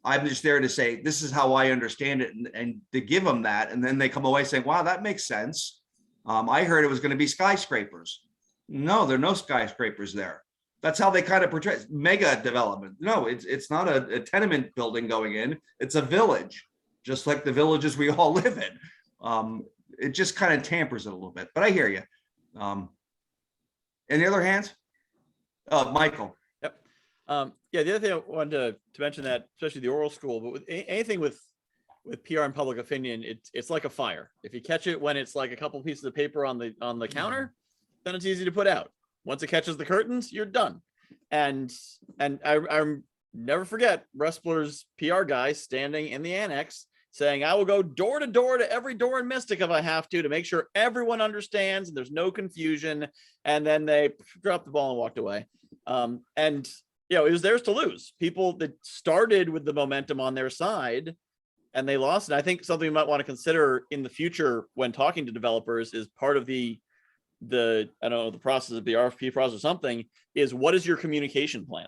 I'm just there to say, this is how I understand it, and to give them that. And then they come away saying, wow, that makes sense. I heard it was going to be skyscrapers. No, there are no skyscrapers there. That's how they kind of portray it. Mega development. No, it's not a tenement building going in. It's a village, just like the villages we all live in. It just kind of tampers it a little bit, but I hear you. Any other hands? Michael. Yep. Yeah, the other thing I wanted to mention, that especially the oral school, but with anything with PR and public opinion, it's like a fire. If you catch it when it's like a couple pieces of paper on the counter, then it's easy to put out. Once it catches the curtains, you're done. And I never forget Rustler's PR guy standing in the annex saying, I will go door to door to every door in Mystic if I have to make sure everyone understands and there's no confusion. And then they dropped the ball and walked away. And it was theirs to lose. People that started with the momentum on their side and they lost it. I think something we might want to consider in the future when talking to developers is part of the I don't know, the process of the RFP process or something, is what is your communication plan?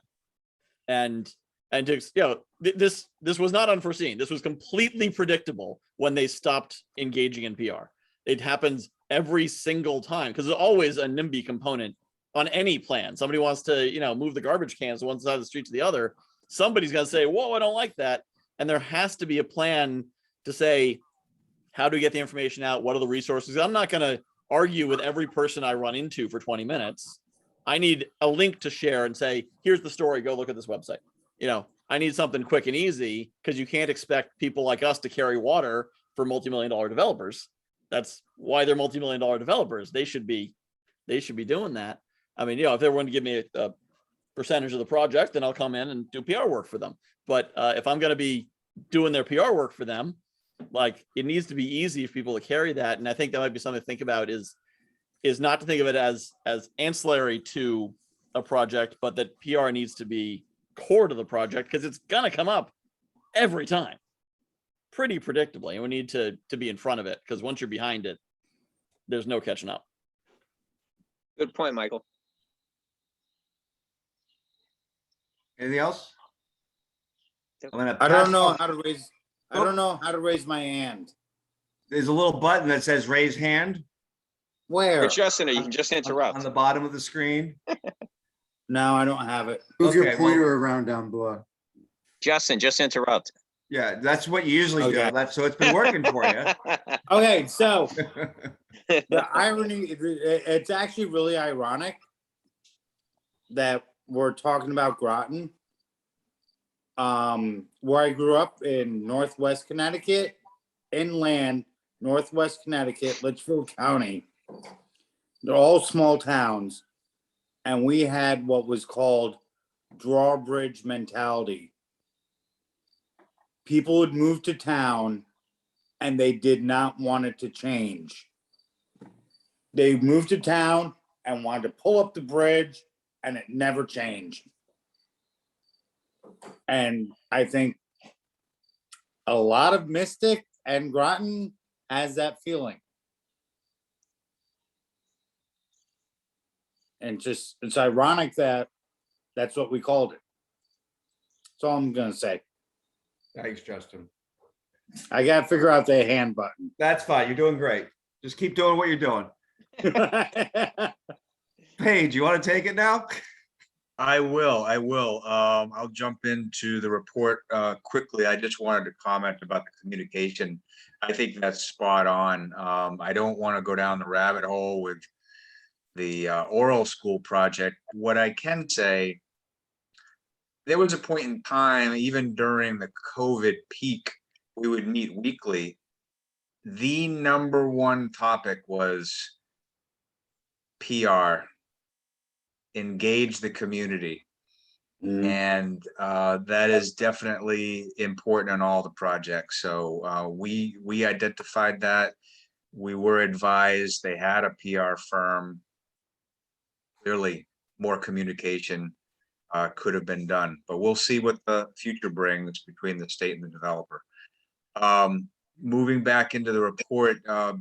And to, this was not unforeseen. This was completely predictable when they stopped engaging in PR. It happens every single time because there's always a NIMBY component on any plan. Somebody wants to, move the garbage cans one side of the street to the other. Somebody's going to say, whoa, I don't like that. And there has to be a plan to say, how do we get the information out? What are the resources? I'm not going to argue with every person I run into for 20 minutes. I need a link to share and say, here's the story, go look at this website. I need something quick and easy, because you can't expect people like us to carry water for multi-million-dollar developers. That's why they're multi-million-dollar developers. They should be doing that. I mean, if they're going to give me a percentage of the project, then I'll come in and do PR work for them. But if I'm going to be doing their PR work for them, like, it needs to be easy for people to carry that. And I think that might be something to think about, is not to think of it as ancillary to a project, but that PR needs to be core to the project, because it's going to come up every time pretty predictably. And we need to be in front of it, because once you're behind it, there's no catching up. Good point, Michael. Anything else? I don't know how to raise my hand. There's a little button that says raise hand Where? It's Justin, you can just interrupt. on the bottom of the screen. No, I don't have it. Move your Okay, pointer around down below. Justin, just interrupt. Yeah, that's what you usually Okay. do. So it's been working for you. Okay, so the irony, it's actually really ironic that we're talking about Groton. Where I grew up in Northwest Connecticut, inland, Northwest Connecticut, Litchfield County. They're all small towns. And we had what was called Drawbridge Mentality. People would move to town and they did not want it to change. They moved to town and wanted to pull up the bridge and it never changed. And I think a lot of Mystic and Groton has that feeling. And just, it's ironic that that's what we called it. That's all I'm gonna say. Thanks, Justin. I gotta figure out the hand button. That's fine. You're doing great. Just keep doing what you're doing. Paige, you want to take it now? I will. I'll jump into the report quickly. I just wanted to comment about the communication. I think that's spot on. I don't want to go down the rabbit hole with the oral school project. What I can say, there was a point in time, even during the COVID peak, we would meet weekly. The number one topic was PR, engage the community. And that is definitely important in all the projects. So we identified that. We were advised they had a PR firm. Clearly, more communication could have been done, but we'll see what the future brings between the state and the developer. Moving back into the report,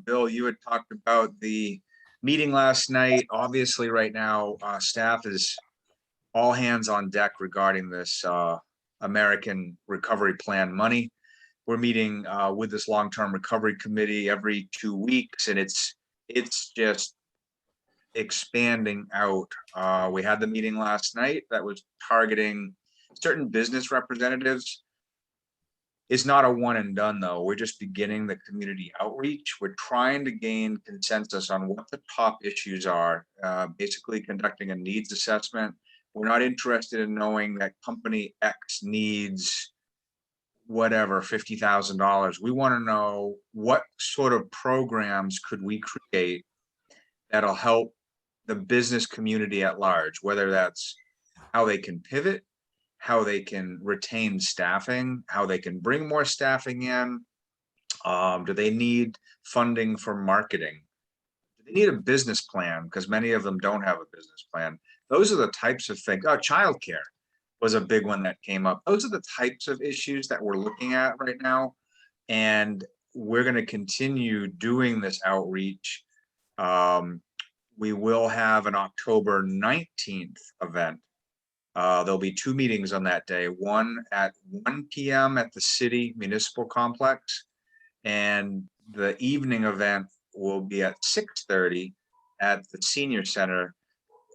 Bill, you had talked about the meeting last night. Obviously, right now, staff is all hands on deck regarding this American Recovery Plan money. We're meeting with this long-term recovery committee every 2 weeks, and it's just expanding out. We had the meeting last night that was targeting certain business representatives. It's not a one and done though. We're just beginning the community outreach. We're trying to gain consensus on what the top issues are, basically conducting a needs assessment. We're not interested in knowing that company X needs whatever, $50,000. We want to know what sort of programs could we create that'll help the business community at large, whether that's how they can pivot, how they can retain staffing, how they can bring more staffing in. Do they need funding for marketing? Do they need a business plan? Because many of them don't have a business plan. Those are the types of things. Childcare was a big one that came up. Those are the types of issues that we're looking at right now. And we're going to continue doing this outreach. We will have an October 19th event. There'll be 2 meetings on that day, one at 1 p.m. at the city municipal complex, and the evening event will be at 6:30 at the senior center.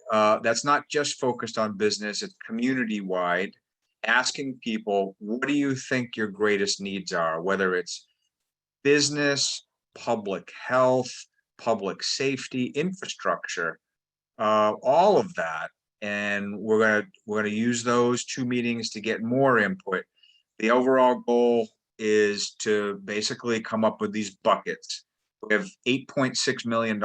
That's not just focused on business, it's community-wide, asking people, what do you think your greatest needs are? Whether it's business, public health, public safety, infrastructure, all of that. And we're gonna use those 2 meetings to get more input. The overall goal is to basically come up with these buckets. We have $8.6 million.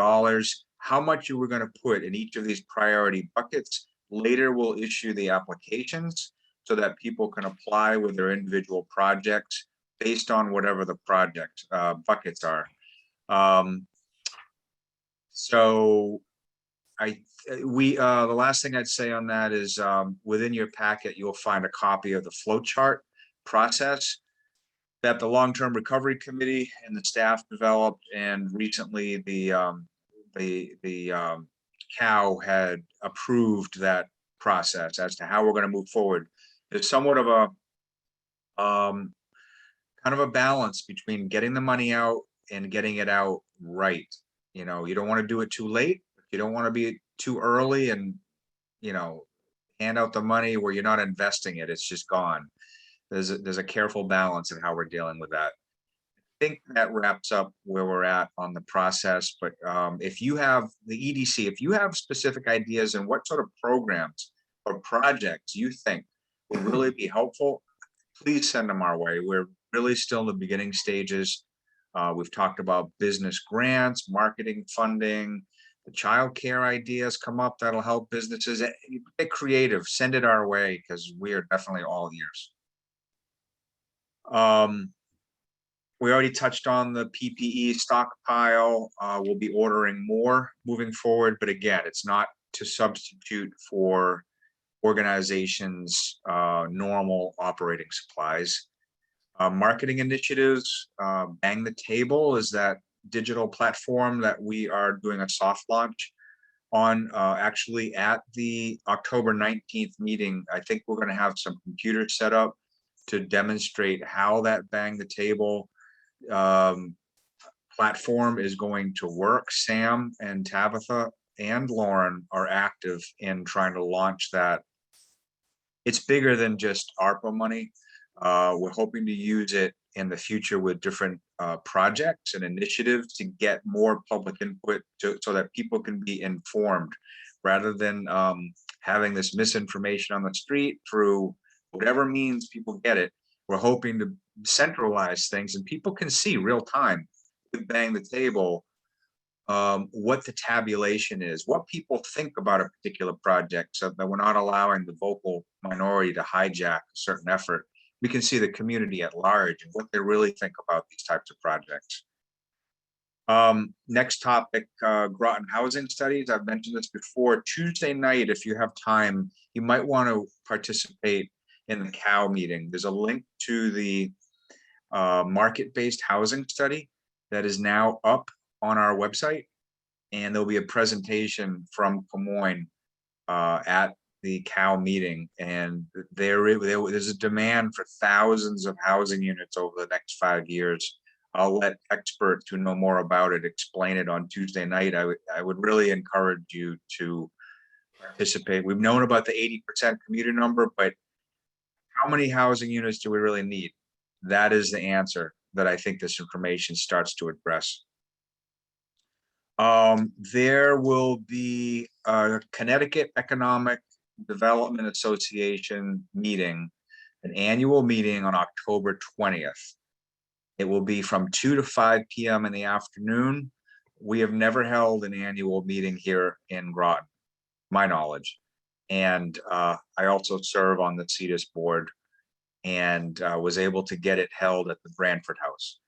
How much are we going to put in each of these priority buckets? Later, we'll issue the applications so that people can apply with their individual projects based on whatever the project buckets are. So the last thing I'd say on that is within your packet, you'll find a copy of the flow chart process that the Long-Term Recovery Committee and the staff developed, and recently the COW had approved that process as to how we're going to move forward. There's somewhat of a kind of a balance between getting the money out and getting it out right. You know, you don't want to do it too late. You don't want to be too early and, you know, hand out the money where you're not investing it. It's just gone. There's a careful balance in how we're dealing with that. I think that wraps up where we're at on the process. But if you have the EDC, if you have specific ideas and what sort of programs or projects you think would really be helpful, please send them our way. We're really still in the beginning stages. We've talked about business grants, marketing funding, the childcare ideas come up that'll help businesses. Get creative, send it our way because we are definitely all ears. We already touched on the PPE stockpile. We'll be ordering more moving forward, but again, it's not to substitute for organizations' normal operating supplies. Marketing initiatives, Bang the Table is that digital platform that we are doing a soft launch on. Actually at the October 19th meeting, I think we're going to have some computers set up to demonstrate how that Bang the Table platform is going to work. Sam and Tabitha and Lauren are active in trying to launch that. It's bigger than just ARPA money. We're hoping to use it in the future with different projects and initiatives to get more public input so that people can be informed rather than having this misinformation on the street through whatever means people get it. We're hoping to centralize things and people can see real time with Bang the Table what the tabulation is, what people think about a particular project, so that we're not allowing the vocal minority to hijack a certain effort. We can see the community at large and what they really think about these types of projects. Next topic, Groton housing studies. I've mentioned this before. Tuesday night, if you have time, you might want to participate in the COW meeting. There's a link to the market-based housing study that is now up on our website, and there'll be a presentation from Des Moines at the COW meeting, and there's a demand for thousands of housing units over the next 5 years. I'll let experts who know more about it explain it on Tuesday night. I would really encourage you to participate. We've known about the 80% commuter number, but how many housing units do we really need? That is the answer that I think this information starts to address. There will be a Connecticut Economic Development Association meeting, an annual meeting on October 20th. It will be from 2 to 5 p.m. in the afternoon. We have never held an annual meeting here in Groton, my knowledge. And I also serve on the CEDAS board and was able to get it held at the Branford House.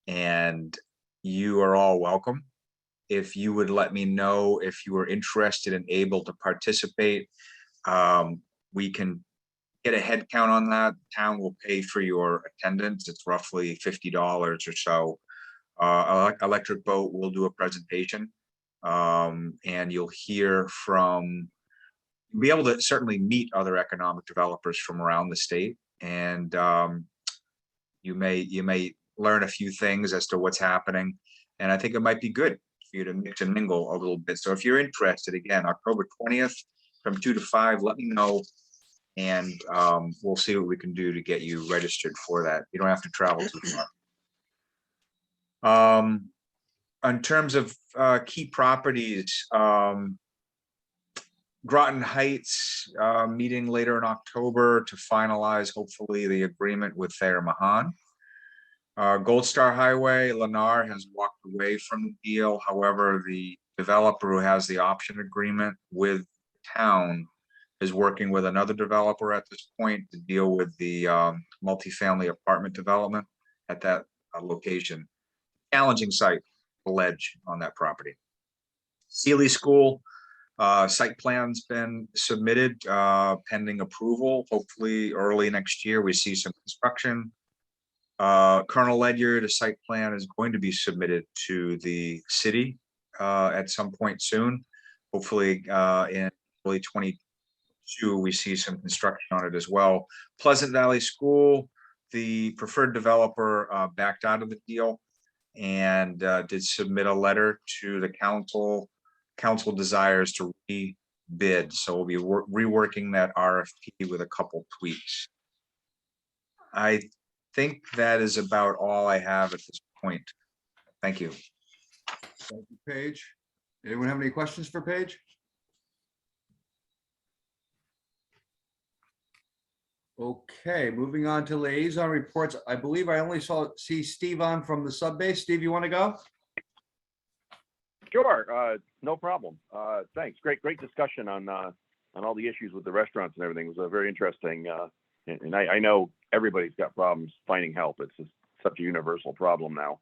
And you are all welcome. If you would let me know if you are interested and able to participate, we can get a head count on that. The town will pay for your attendance. It's roughly $50 or so. Electric Boat will do a presentation, and you'll hear from, you'll be able to certainly meet other economic developers from around the state, and you may learn a few things as to what's happening. And I think it might be good for you to mix and mingle a little bit. So if you're interested, again, October 20th from 2 to 5, let me know. And we'll see what we can do to get you registered for that. You don't have to travel too far. In terms of key properties, Groton Heights meeting later in October to finalize, hopefully, the agreement with Thayer Mahan. Gold Star Highway, Lennar has walked away from the deal. However, the developer who has the option agreement with the town is working with another developer at this point to deal with the multifamily apartment development at that location. Challenging site, the ledge on that property. Sealy School, site plan's been submitted pending approval. Hopefully early next year, we see some construction. Colonel Ledyard, a site plan is going to be submitted to the city at some point soon. Hopefully in early 2022, we see some construction on it as well. Pleasant Valley School, the preferred developer backed out of the deal and did submit a letter to the council. Council desires to rebid, so we'll be reworking that RFP with a couple tweaks. I think that is about all I have at this point. Thank you. Thank you, Paige. Anyone have any questions for Paige? Okay, moving on to liaison reports. I believe I only see Steve on from the sub base. Steve, you want to go? Sure, no problem. Thanks. Great discussion on all the issues with the restaurants and everything. It was very interesting. And I know everybody's got problems finding help. It's just such a universal problem now.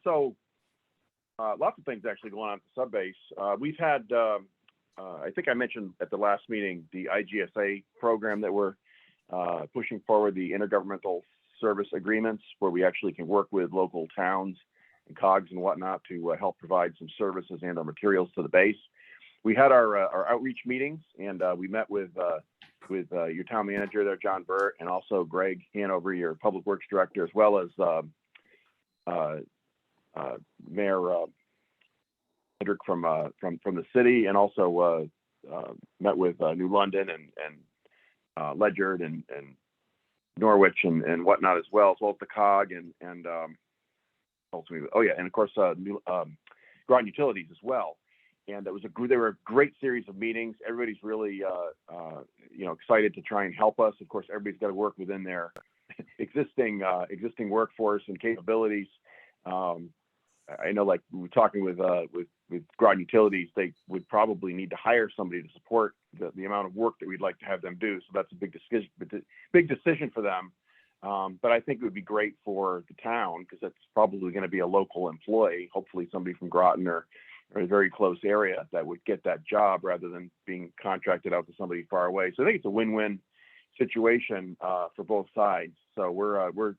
So lots of things actually going on at the sub base. We've had, I think I mentioned at the last meeting, the IGSA program that we're pushing forward, the intergovernmental service agreements, where we actually can work with local towns and COGs and whatnot to help provide some services and our materials to the base. We had our outreach meetings, and we met with your town manager there, John Burt, and also Greg Hanover, your public works director, as well as Mayor Hendrick from the city, and also met with New London and Ledyard and Norwich and whatnot as well as the COG and ultimately, and of course Groton Utilities as well. And they were a great series of meetings. Everybody's really excited to try and help us. Of course, everybody's got to work within their existing workforce and capabilities. I know, like we were talking with Groton Utilities, they would probably need to hire somebody to support the amount of work that we'd like to have them do. So that's a big decision for them. But I think it would be great for the town, because that's probably going to be a local employee, hopefully somebody from Groton or a very close area that would get that job rather than being contracted out to somebody far away. So I think it's a win-win situation for both sides. So we're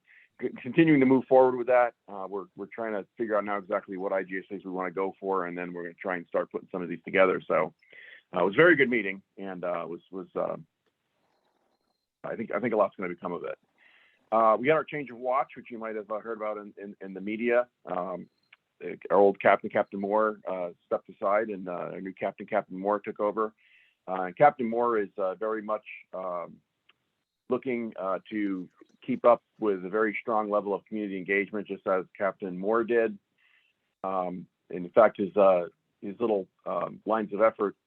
continuing to move forward with that. We're trying to figure out now exactly what IGSAs we want to go for, and then we're going to try and start putting some of these together. So it was a very good meeting, and I think a lot's going to become of it. We got our change of watch, which you might have heard about in the media. Our old captain, Captain Moore, stepped aside, and our new captain, Captain Moore, took over. And Captain Moore is very much looking to keep up with a very strong level of community engagement, just as Captain Moore did. In fact, his little lines of effort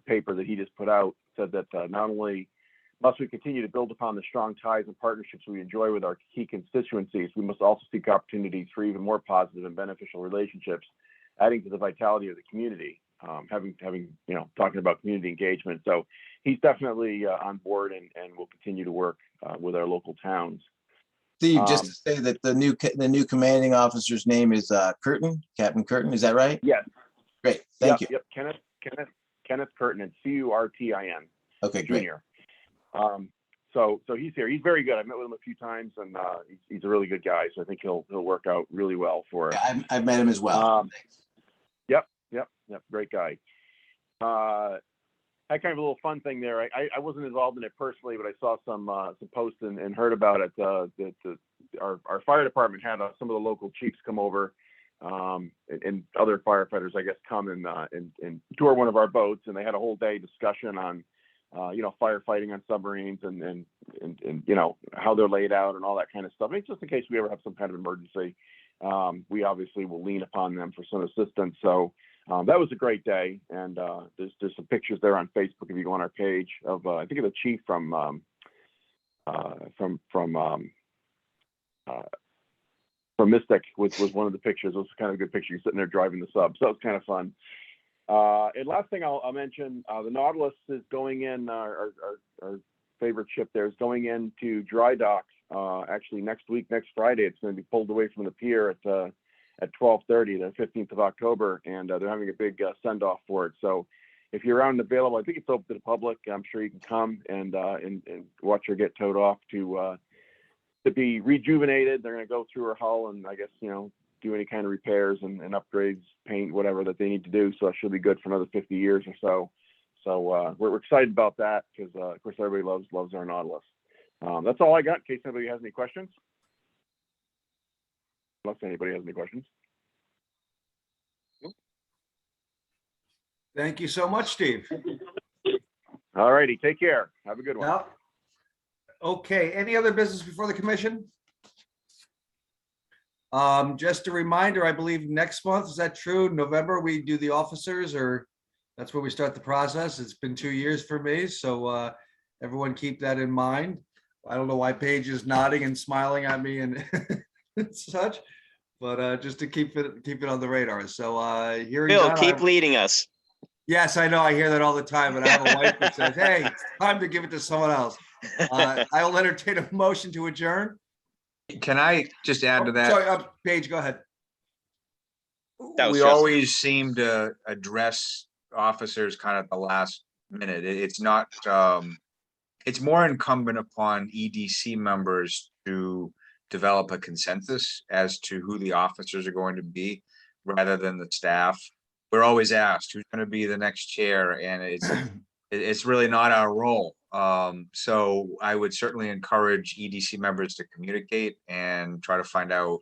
paper that he just put out said that not only must we continue to build upon the strong ties and partnerships we enjoy with our key constituencies, we must also seek opportunities for even more positive and beneficial relationships, adding to the vitality of the community. Talking about community engagement. So he's definitely on board and will continue to work with our local towns. Steve, just to say that the new commanding officer's name is Curtin, Captain Curtin. Is that right? Yes. Great. Thank you. Yep. Kenneth Curtin, and Curtin. Okay, great. Junior. So he's here. He's very good. I've met with him a few times, and he's a really good guy. So I think he'll work out really well for us. Yeah, I've met him as well. Yep. Great guy. I kind of a little fun thing there. I wasn't involved in it personally, but I saw some posts and heard about it. Our fire department had some of the local chiefs come over, and other firefighters, I guess, come and tour one of our boats, and they had a whole day discussion on firefighting on submarines and how they're laid out and all that kind of stuff. I mean, just in case we ever have some kind of emergency, we obviously will lean upon them for some assistance. So that was a great day, and there's some pictures there on Facebook if you go on our page of I think of the chief from Mystic was one of the pictures. It was kind of a good picture. You're sitting there driving the sub, so it was kind of fun. And last thing I'll mention, the Nautilus is going in. Our favorite ship there is going into dry dock actually next week, next Friday. It's going to be pulled away from the pier at 12:30, the 15th of October, and they're having a big send-off for it. So if you're around and available, I think it's open to the public. I'm sure you can come and watch her get towed off to be rejuvenated. They're going to go through her hull and I guess do any kind of repairs and upgrades, paint, whatever that they need to do. So it should be good for another 50 years or so. So we're excited about that because of course everybody loves our Nautilus. That's all I got in case anybody has any questions. Unless anybody has any questions. Thank you so much, Steve. All righty, take care. Have a good one. Yep. Okay, any other business before the commission? Just a reminder, I believe next month, is that true? November, we do the officers, or that's where we start the process. It's been 2 years for me. So everyone keep that in mind. I don't know why Paige is nodding and smiling at me and such, but just to keep it on the radar. So hearing Bill, none, keep leading us. yes, I know, I hear that all the time, but I have a wife that says, hey, it's time to give it to someone else. I'll entertain a motion to adjourn. Can I just add to Oh, that? sorry, Paige, go ahead. That was We Justin. always seem to address officers kind of at the last minute. It's not, it's more incumbent upon EDC members to develop a consensus as to who the officers are going to be, rather than the staff. We're always asked who's going to be the next chair, and it's really not our role. So I would certainly encourage EDC members to communicate and try to find out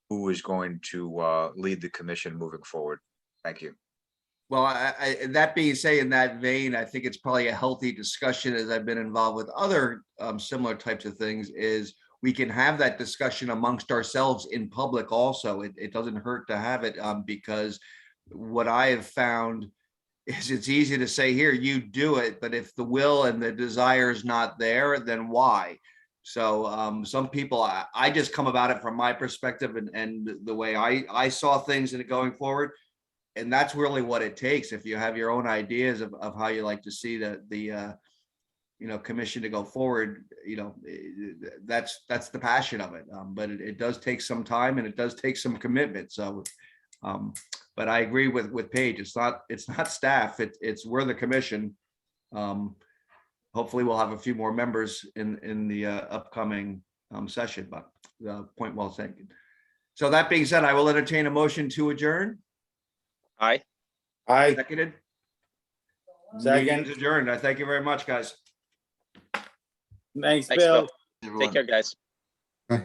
who is going to lead the commission moving forward. Thank you. Well, that being said, in that vein, I think it's probably a healthy discussion, as I've been involved with other similar types of things, is we can have that discussion amongst ourselves in public also. It doesn't hurt to have it, because what I have found is it's easy to say, here, you do it, but if the will and the desire is not there, then why? So some people, I just come about it from my perspective and the way I saw things and going forward. And that's really what it takes. If you have your own ideas of how you like to see the commission to go forward, that's the passion of it. But it does take some time and it does take some commitment. So, but I agree with Paige. It's not staff. We're the commission. Hopefully we'll have a few more members in the upcoming session, but point well taken. So that being said, I will entertain a motion to adjourn. Aye. Aye. Seconded. Second. Meeting is adjourned. I thank you very much, guys. Thanks, Thanks, Bill. Bill. Take care, guys. Bye.